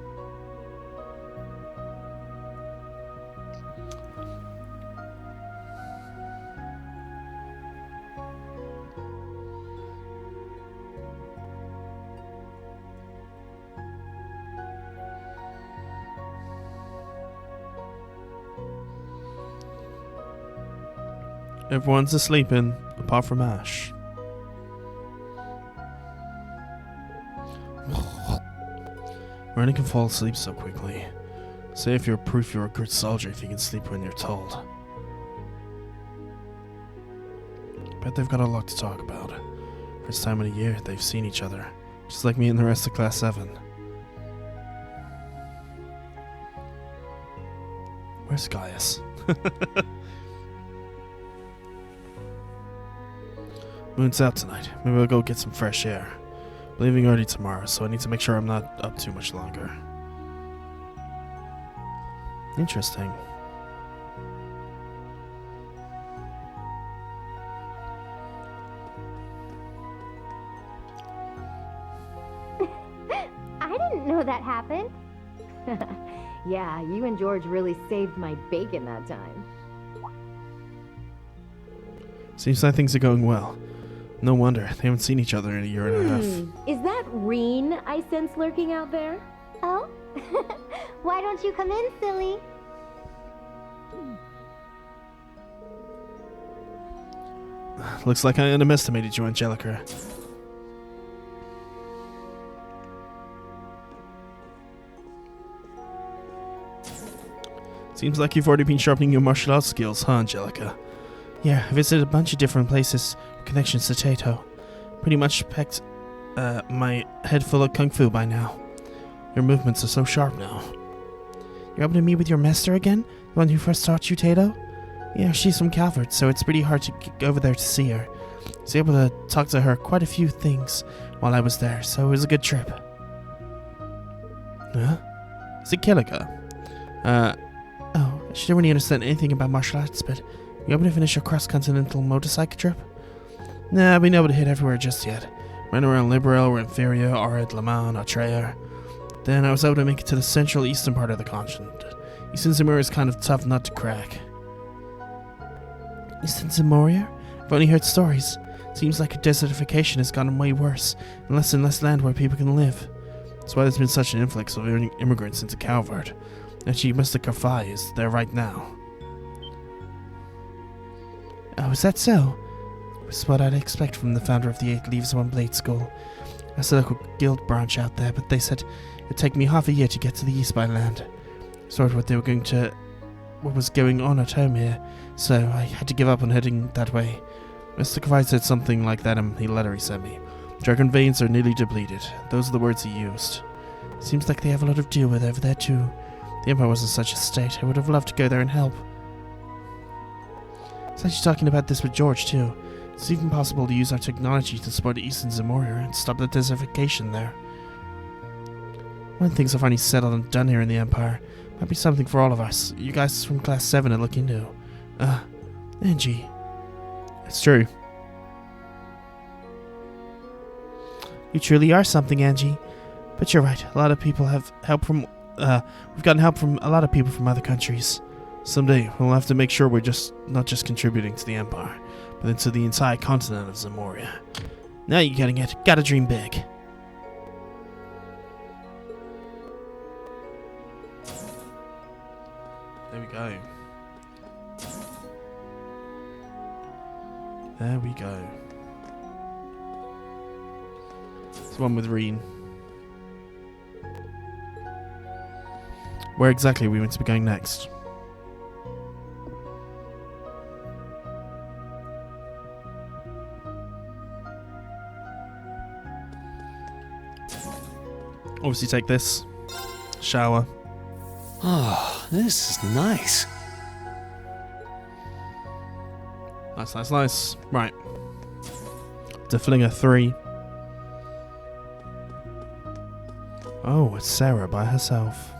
Everyone's asleep apart from Ash. Rean can fall asleep so quickly. Say if you're proof you're a good soldier if you can sleep when you're told. Bet they've got a lot to talk about. First time in a year they've seen each other. Just like me and the rest of Class VII. Where's Gaius? Moon's out tonight. Maybe I'll go get some fresh air. Leaving early tomorrow, so I need to make sure I'm not up too much longer. Interesting. I didn't know that happened. Yeah, you and George really saved my bacon that time. Seems like things are going well. No wonder, they haven't seen each other in a year and a half. Is that Rean I sense lurking out there? Oh? Why don't you come in, silly? Looks like I underestimated you, Angelica. Seems like you've already been sharpening your martial arts skills, huh, Angelica? Yeah, I visited a bunch of different places with connections to Tato. Pretty much packed my head full of kung fu by now. Your movements are so sharp now. You're able to meet with your master again? The one who first taught you Tato? Yeah, she's from Calvert, so it's pretty hard to go over there to see her. I was able to talk to her quite a few things while I was there, so it was a good trip. Huh? Is it Killica? Oh, she didn't really understand anything about martial arts, but you able to finish your cross-continental motorcycle trip? Nah, I've been able to hit everywhere just yet. Ran around Liberal, Renferia, Arid, Le Mans, Atreya. Then I was able to make it to the central eastern part of the continent. Eastern Zamoria is kind of tough nut to crack. Eastern Zamoria? I've only heard stories. Seems like desertification has gotten way worse, and less land where people can live. That's why there's been such an influx of immigrants into Calvert. Actually, Mr. Kafai is there right now. Oh, is that so? was what I'd expect from the founder of the 8 Leaves One Blade School. That's a local guild branch out there, but they said it'd take me half a year to get to the Eastbound Land. Sort of what was going on at home here, so I had to give up on heading that way. Mr. Kavai said something like that in the letter he sent me. Dragon veins are nearly depleted. Those are the words he used. Seems like they have a lot to deal with over there too. The Empire was in such a state, I would have loved to go there and help. It's like she's talking about this with George too. It's even possible to use our technology to support Eastern Zamoria and stop the desertification there. When things are finally settled and done here in the Empire, might be something for all of us. You guys from Class 7 are looking new. Angie. It's true. You truly are something, Angie. But you're right, a lot of people have help from, we've gotten help from a lot of people from other countries. Someday, we'll have to make sure we're not just contributing to the Empire, but into the entire continent of Zamoria. Now you're getting it. Gotta dream big. There we go. There we go. It's one with Rean. Where exactly are we meant to be going next? Obviously take this. Shower. Oh, this is nice. Nice. Right. Deflinger 3. Oh, it's Sarah by herself.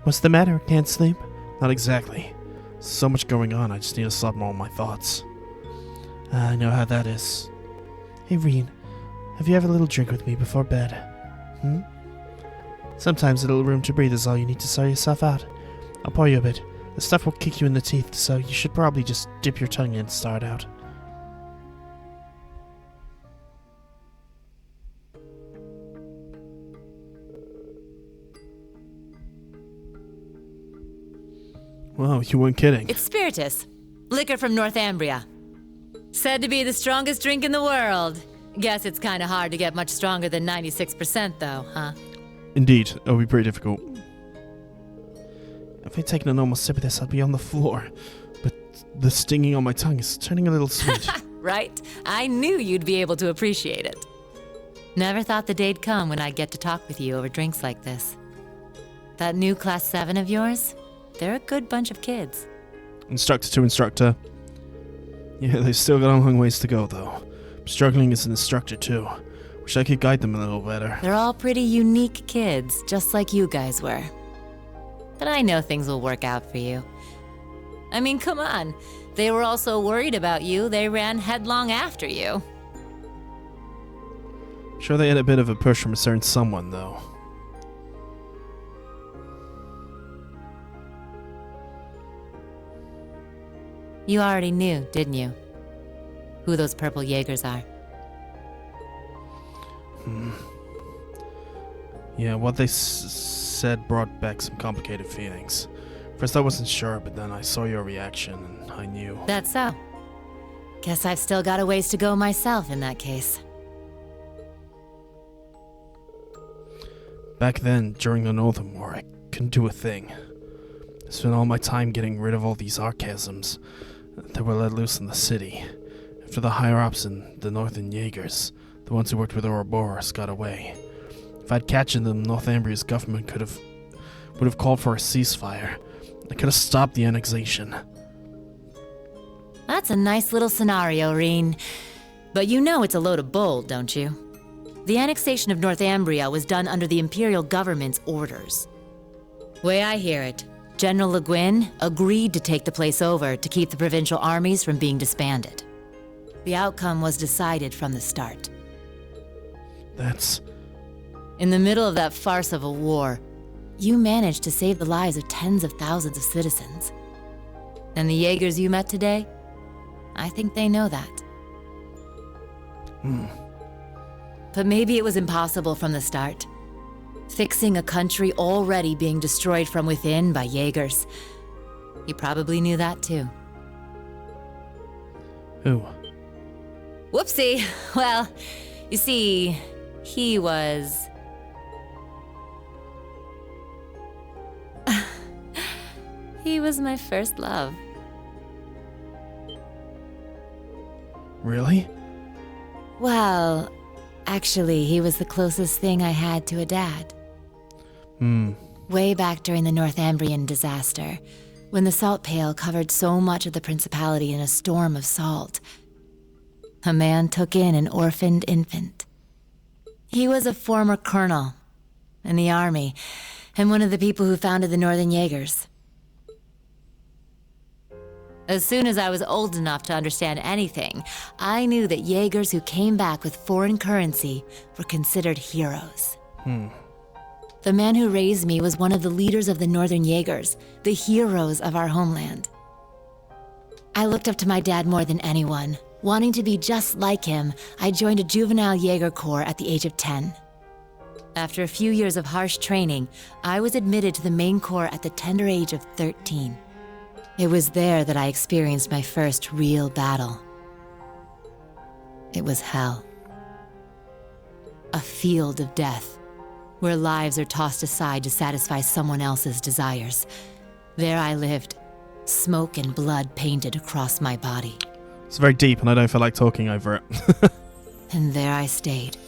What's the matter? Can't sleep? Not exactly. So much going on, I just need to stop all my thoughts. I know how that is. Hey, Rean, have you ever a little drink with me before bed? Sometimes a little room to breathe is all you need to sell yourself out. I'll pour you a bit. The stuff will kick you in the teeth, so you should probably just dip your tongue in and start out. Wow, you weren't kidding. It's spiritus. Liquor from Northumbria. Said to be the strongest drink in the world. Guess it's kind of hard to get much stronger than 96% though, huh? Indeed, it'll be pretty difficult. If I'd taken a normal sip of this, I'd be on the floor. But the stinging on my tongue is turning a little sweet. Right? I knew you'd be able to appreciate it. Never thought the day'd come when I'd get to talk with you over drinks like this. That new Class 7 of yours? They're a good bunch of kids. Instructor to instructor. Yeah, they've still got a long ways to go, though. I'm struggling as an instructor, too. Wish I could guide them a little better. They're all pretty unique kids, just like you guys were. But I know things will work out for you. I mean, come on. They were all so worried about you, they ran headlong after you. Sure they had a bit of a push from a certain someone, though. You already knew, didn't you? Who those purple Jaegers are. Yeah, what they said brought back some complicated feelings. First I wasn't sure, but then I saw your reaction and I knew. That's so. Guess I've still got a ways to go myself in that case. Back then, during the Northern War, I couldn't do a thing. I spent all my time getting rid of all these archasms that were let loose in the city. After the higher-ups and the Northern Jaegers, the ones who worked with Ouroboros, got away. If I'd catched them, Northumbria's government would have called for a ceasefire. I could have stopped the annexation. That's a nice little scenario, Rean. But you know it's a load of bull, don't you? The annexation of Northumbria was done under the Imperial government's orders. Way I hear it, General Le Guin agreed to take the place over to keep the provincial armies from being disbanded. The outcome was decided from the start. That's... In the middle of that farce of a war, you managed to save the lives of tens of thousands of citizens. And the Jaegers you met today? I think they know that. But maybe it was impossible from the start. Fixing a country already being destroyed from within by Jaegers. He probably knew that too. Who? Whoopsie. Well, you see, he was... he was my first love. Really? Well, actually, he was the closest thing I had to a dad. Way back during the Northumbrian disaster, when the salt pail covered so much of the Principality in a storm of salt, a man took in an orphaned infant. He was a former colonel in the army, and one of the people who founded the Northern Jaegers. As soon as I was old enough to understand anything, I knew that Jaegers who came back with foreign currency were considered heroes. The man who raised me was one of the leaders of the Northern Jaegers, the heroes of our homeland. I looked up to my dad more than anyone. Wanting to be just like him, I joined a juvenile Jaeger Corps at the age of 10. After a few years of harsh training, I was admitted to the main corps at the tender age of 13. It was there that I experienced my first real battle. It was hell. A field of death, where lives are tossed aside to satisfy someone else's desires. There I lived, smoke and blood painted across my body. It's very deep and I don't feel like talking over it. And there I stayed,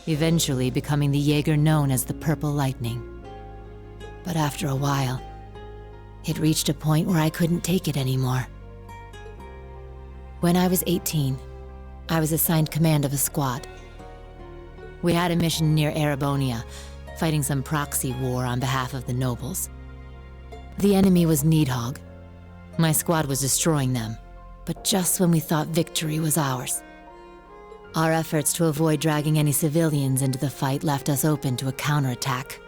eventually becoming the Jaeger known as the Purple Lightning. But after a while, it reached a point where I couldn't take it anymore. When I was 18, I was assigned command of a squad. We had a mission near Erebonia, fighting some proxy war on behalf of the nobles. The enemy was Needhogg. My squad was destroying them, but just when we thought victory was ours. Our efforts to avoid dragging any civilians into the fight left us open to a counterattack.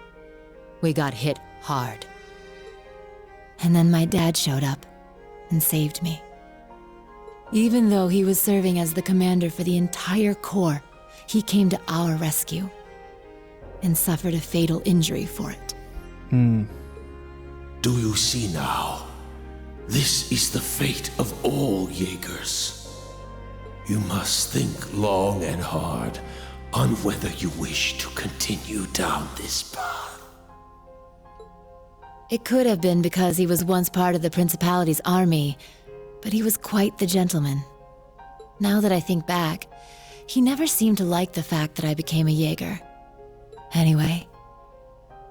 We got hit hard. And then my dad showed up and saved me. Even though he was serving as the commander for the entire corps, he came to our rescue and suffered a fatal injury for it. Do you see now? This is the fate of all Jaegers. You must think long and hard on whether you wish to continue down this path. It could have been because he was once part of the Principality's army, but he was quite the gentleman. Now that I think back, he never seemed to like the fact that I became a Jaeger. Anyway,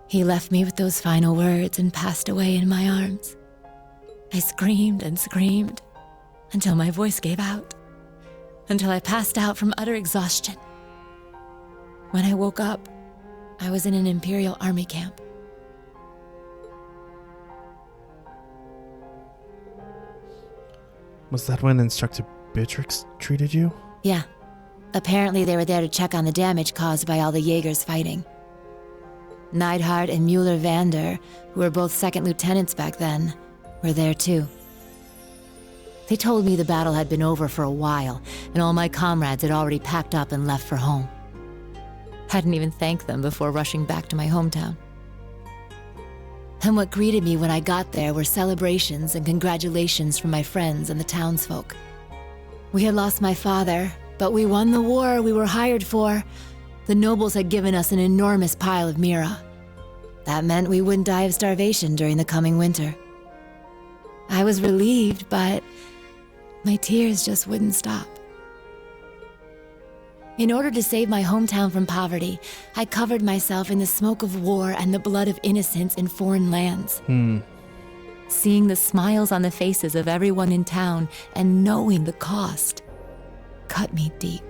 he left me with those final words and passed away in my arms. I screamed and screamed until my voice gave out, until I passed out from utter exhaustion. When I woke up, I was in an Imperial Army camp. Was that when Instructor Beatrix treated you? Yeah. Apparently they were there to check on the damage caused by all the Jaegers fighting. Neidhart and Mueller-Vander, who were both second lieutenants back then, were there too. They told me the battle had been over for a while, and all my comrades had already packed up and left for home. Hadn't even thanked them before rushing back to my hometown. And what greeted me when I got there were celebrations and congratulations from my friends and the townsfolk. We had lost my father, but we won the war we were hired for. The nobles had given us an enormous pile of Mira. That meant we wouldn't die of starvation during the coming winter. I was relieved, but my tears just wouldn't stop. In order to save my hometown from poverty, I covered myself in the smoke of war and the blood of innocents in foreign lands. Seeing the smiles on the faces of everyone in town and knowing the cost cut me deep.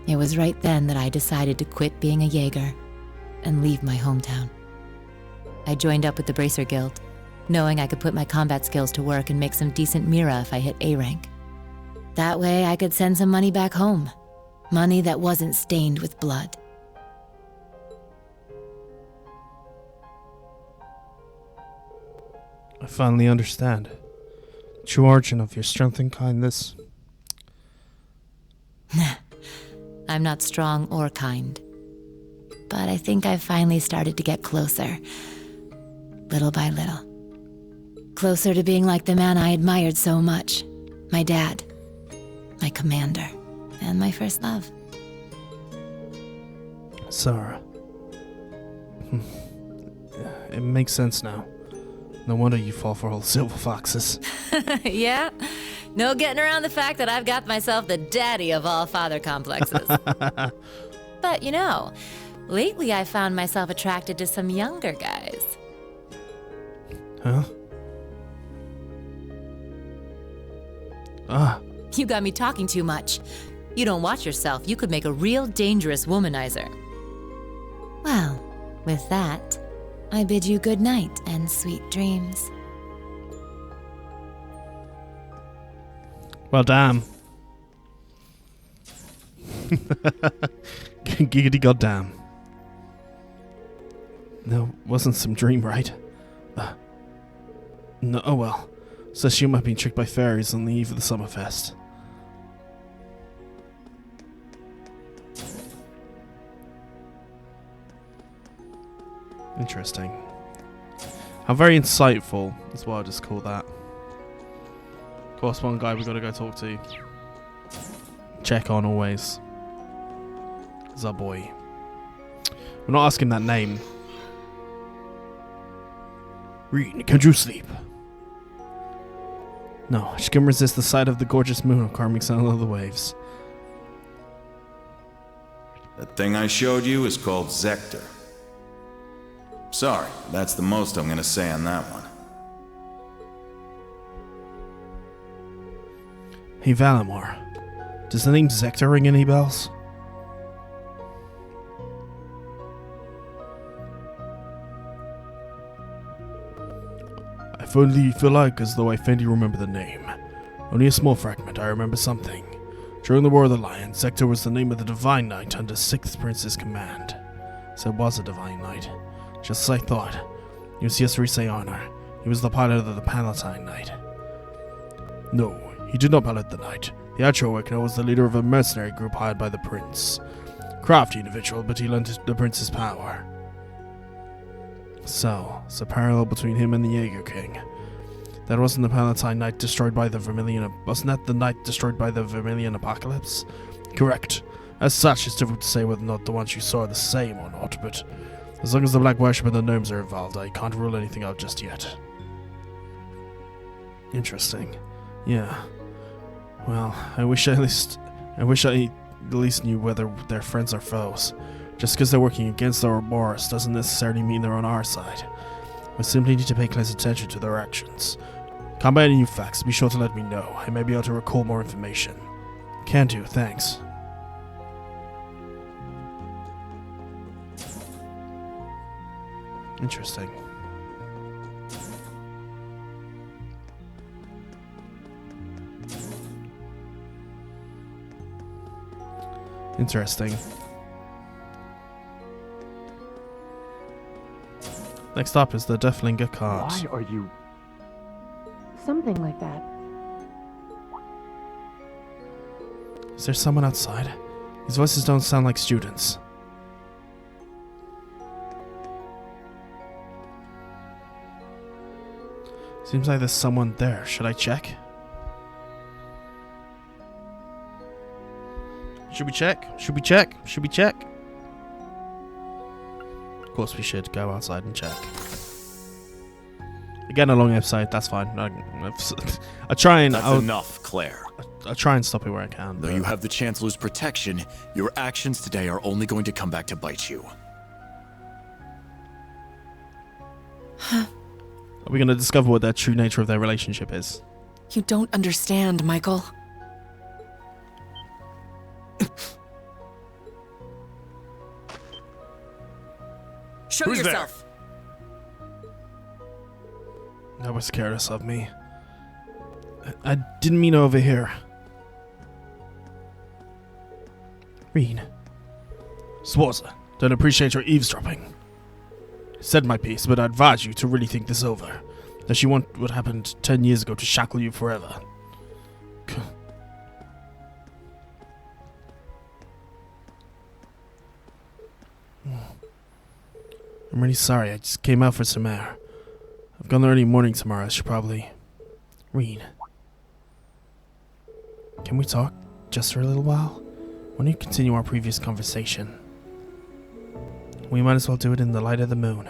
It was right then that I decided to quit being a Jaeger and leave my hometown. I joined up with the Bracer Guild, knowing I could put my combat skills to work and make some decent Mira if I hit A rank. That way I could send some money back home. Money that wasn't stained with blood. I finally understand. True origin of your strength and kindness. I'm not strong or kind. but I think I've finally started to get closer. Little by little. Closer to being like the man I admired so much. My dad. My commander. And my first love. Sarah. It makes sense now. No wonder you fall for all silver foxes. Yeah? No getting around the fact that I've got myself the daddy of all father complexes. But, you know, lately I found myself attracted to some younger guys. Huh? Ah. You got me talking too much. You don't watch yourself, you could make a real dangerous womanizer. Well, with that, I bid you good night and sweet dreams. Well, damn. Giggity goddamn. No, wasn't some dream, right? No, oh well. So she might be tricked by fairies on the eve of the Summerfest. Interesting. How very insightful is what I just call that. Of course, one guy we gotta go talk to. Check on always. Is our boy. We're not asking that name. Rean, can't you sleep? No, she can resist the sight of the gorgeous moon carving sound of the waves. That thing I showed you is called Zector. Sorry, that's the most I'm gonna say on that one. Hey Valimor, does the name Zector ring any bells? I fully feel like as though I faintly remember the name. Only a small fragment, I remember something. During the War of the Lion, Zector was the name of the Divine Knight under 6th Prince's command. So it was a Divine Knight. Just as I thought. He was Yasrise Honor. He was the pilot of the Palatine Knight. No, he did not pilot the Knight. The actual Awakener was the leader of a mercenary group hired by the Prince. Crafty individual, but he lent the Prince's power. So, it's a parallel between him and the Jaeger King. That wasn't the Palatine Knight destroyed by the Vermilion... Wasn't that the Knight destroyed by the Vermilion Apocalypse? Correct. As such, it's difficult to say whether or not the ones you saw are the same or not, but... As long as the Black Worship and the Gnomes are involved, I can't rule anything out just yet. Interesting. Yeah. Well, I wish I at least knew whether they're friends or foes. Just because they're working against the Ouroboros doesn't necessarily mean they're on our side. We simply need to pay close attention to their actions. Come by any new facts, be sure to let me know. I may be able to recall more information. Can do, thanks. Interesting. Interesting. Next up is the Deathlinger card. Why are you... Something like that. Is there someone outside? These voices don't sound like students. Seems like there's someone there. Should I check? Should we check? Should we check? Should we check? Of course we should go outside and check. Again, a long episode, that's fine. I try and... That's enough, Claire. I try and stop it where I can. Though you have the Chancellor's protection, your actions today are only going to come back to bite you. Are we going to discover what the true nature of their relationship is? You don't understand, Michael. Show Who's yourself. That was careless of me. I didn't mean to overhear. Rean. Schwarzer, don't appreciate your eavesdropping. Said my piece, but I advise you to really think this over. Does she want what happened 10 years ago to shackle you forever? I'm really sorry, I just came out for some air. I've got an early morning tomorrow, I should probably... Rean. Can we talk just for a little while? Why don't you continue our previous conversation? We might as well do it in the light of the moon.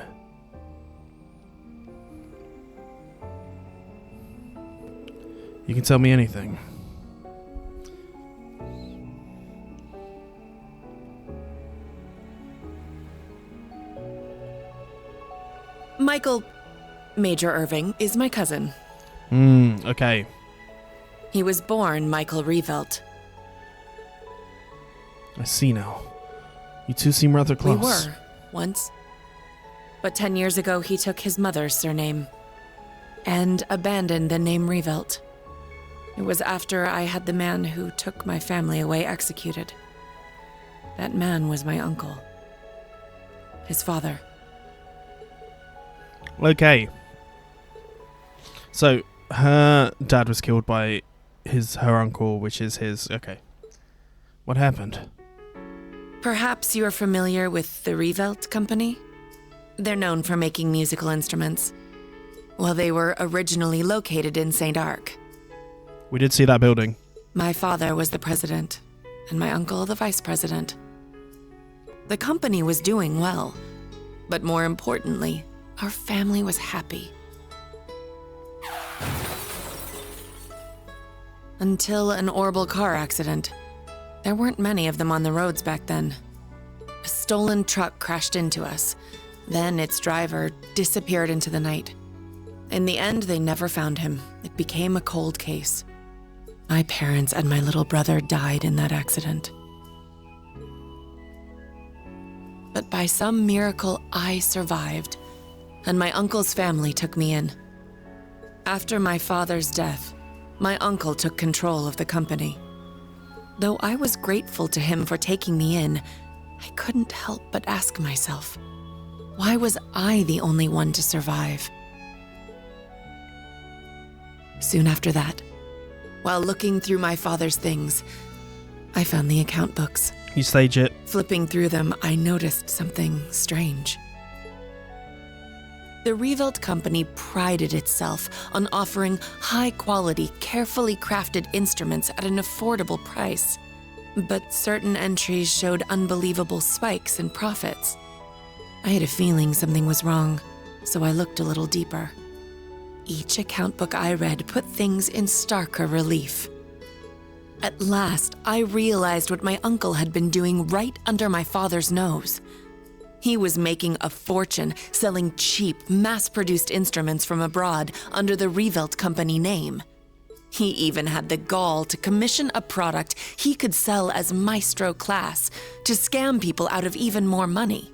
You can tell me anything. Michael, Major Irving, is my cousin. Okay. He was born Michael Revelt. I see now. You two seem rather close. We were, once. But 10 years ago, he took his mother's surname and abandoned the name Revelt. It was after I had the man who took my family away executed. That man was my uncle. His father. Okay. So, her dad was killed by her uncle, which is his... Okay. What happened? Perhaps you're familiar with the Revelt Company? They're known for making musical instruments. Well, they were originally located in St. Arc. We did see that building. My father was the president, and my uncle the vice president. The company was doing well, but more importantly, our family was happy. Until an horrible car accident. There weren't many of them on the roads back then. A stolen truck crashed into us. Then its driver disappeared into the night. In the end, they never found him. It became a cold case. My parents and my little brother died in that accident. But by some miracle, I survived, and my uncle's family took me in. After my father's death, my uncle took control of the company. Though I was grateful to him for taking me in, I couldn't help but ask myself, why was I the only one to survive? Soon after that, while looking through my father's things, I found the account books. You stage it. Flipping through them, I noticed something strange. The Revelt Company prided itself on offering high-quality, carefully crafted instruments at an affordable price. But certain entries showed unbelievable spikes in profits. I had a feeling something was wrong, so I looked a little deeper. Each account book I read put things in starker relief. At last, I realized what my uncle had been doing right under my father's nose. He was making a fortune selling cheap, mass-produced instruments from abroad under the Revelt Company name. He even had the gall to commission a product he could sell as Maestro Class to scam people out of even more money.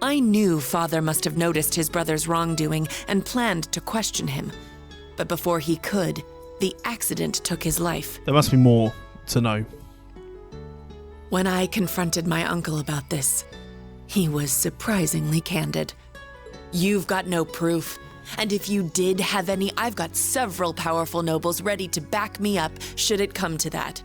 I knew Father must have noticed his brother's wrongdoing and planned to question him. But before he could, the accident took his life. There must be more to know. When I confronted my uncle about this, he was surprisingly candid. You've got no proof. And if you did have any, I've got several powerful nobles ready to back me up should it come to that.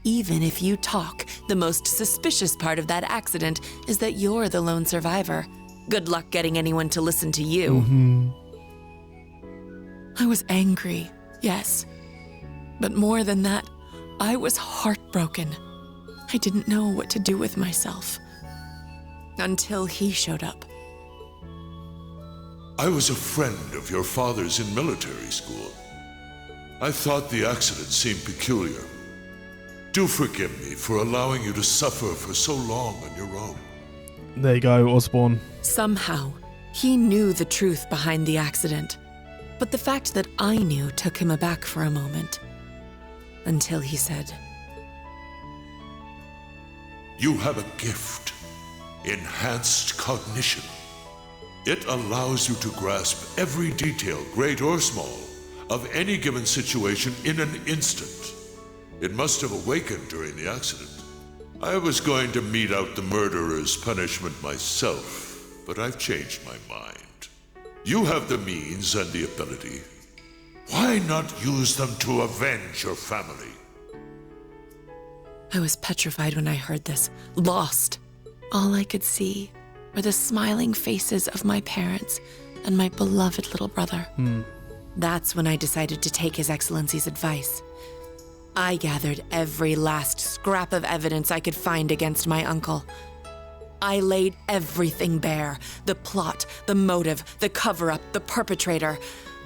Even if you talk, the most suspicious part of that accident is that you're the lone survivor. Good luck getting anyone to listen to you. I was angry, yes. But more than that, I was heartbroken. I didn't know what to do with myself. Until he showed up. I was a friend of your father's in military school. I thought the accident seemed peculiar. Do forgive me for allowing you to suffer for so long on your own. There you go, Osborne. Somehow, he knew the truth behind the accident. But the fact that I knew took him aback for a moment. Until he said, You have a gift. Enhanced cognition. It allows you to grasp every detail, great or small, of any given situation in an instant. It must have awakened during the accident. I was going to mete out the murderer's punishment myself, but I've changed my mind. You have the means and the ability. Why not use them to avenge your family? I was petrified when I heard this, lost. All I could see were the smiling faces of my parents and my beloved little brother. That's when I decided to take His Excellency's advice. I gathered every last scrap of evidence I could find against my uncle. I laid everything bare. The plot, the motive, the cover-up, the perpetrator.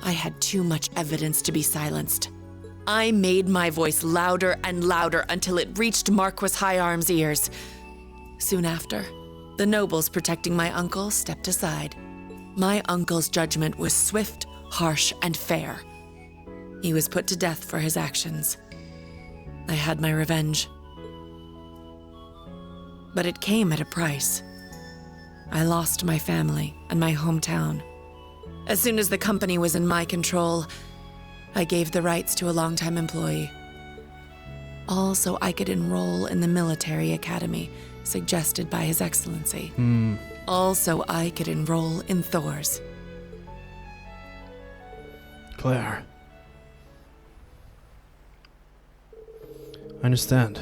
I had too much evidence to be silenced. I made my voice louder and louder until it reached Marquis High Arm's ears. Soon after, the nobles protecting my uncle stepped aside. My uncle's judgment was swift, harsh, and fair. He was put to death for his actions. I had my revenge. But it came at a price. I lost my family and my hometown. As soon as the company was in my control, I gave the rights to a longtime employee. All so I could enroll in the military academy suggested by His Excellency. All so I could enroll in Thors. Claire. I understand.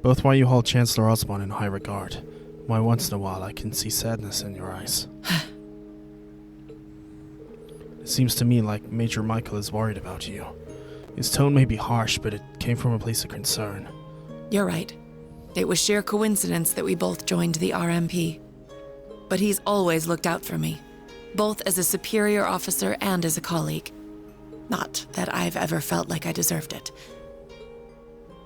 Both why you hold Chancellor Osborne in high regard, why once in a while I can see sadness in your eyes. It seems to me like Major Michael is worried about you. His tone may be harsh, but it came from a place of concern. You're right. It was sheer coincidence that we both joined the RMP. But he's always looked out for me, both as a superior officer and as a colleague. Not that I've ever felt like I deserved it.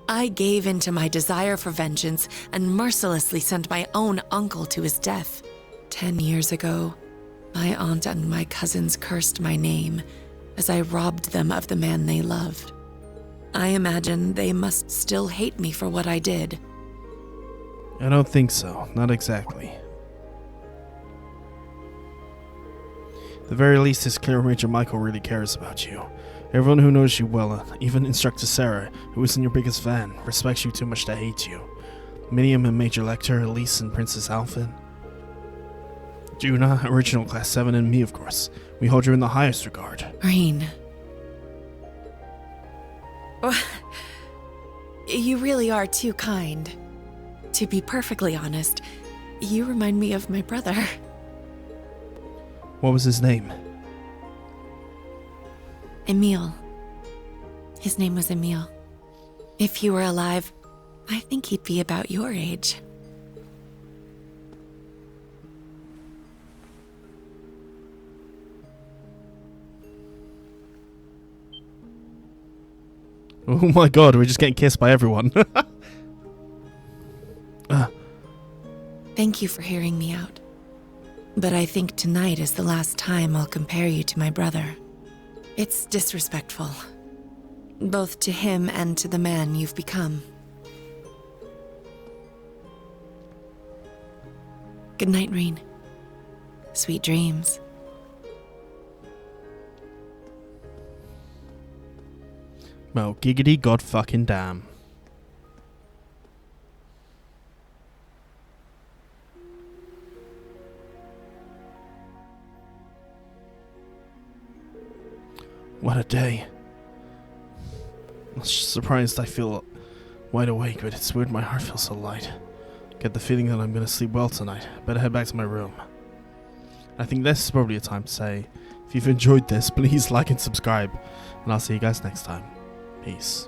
I gave in to my desire for vengeance and mercilessly sent my own uncle to his death. 10 years ago, my aunt and my cousins cursed my name as I robbed them of the man they loved. I imagine they must still hate me for what I did. I don't think so. Not exactly. At the very least, it's clear Major Michael really cares about you. Everyone who knows you well, even Instructor Sarah, who isn't your biggest fan, respects you too much to hate you. Minium and Major Lecter, Elise and Princess Alphin. Juna, original Class 7, and me, of course. We hold you in the highest regard. Rean. You really are too kind. To be perfectly honest, you remind me of my brother. What was his name? Emile. His name was Emile. If he were alive, I think he'd be about your age. Oh my god, we're just getting kissed by everyone. Thank you for hearing me out. But I think tonight is the last time I'll compare you to my brother. It's disrespectful, both to him and to the man you've become. Good night, Rean. Sweet dreams. Well, giggity god fucking damn. What a day. I'm surprised I feel wide awake, but it's weird my heart feels so light. Get the feeling that I'm gonna sleep well tonight. Better head back to my room. I think this is probably a time to say, if you've enjoyed this, please like and subscribe, and I'll see you guys next time. Peace.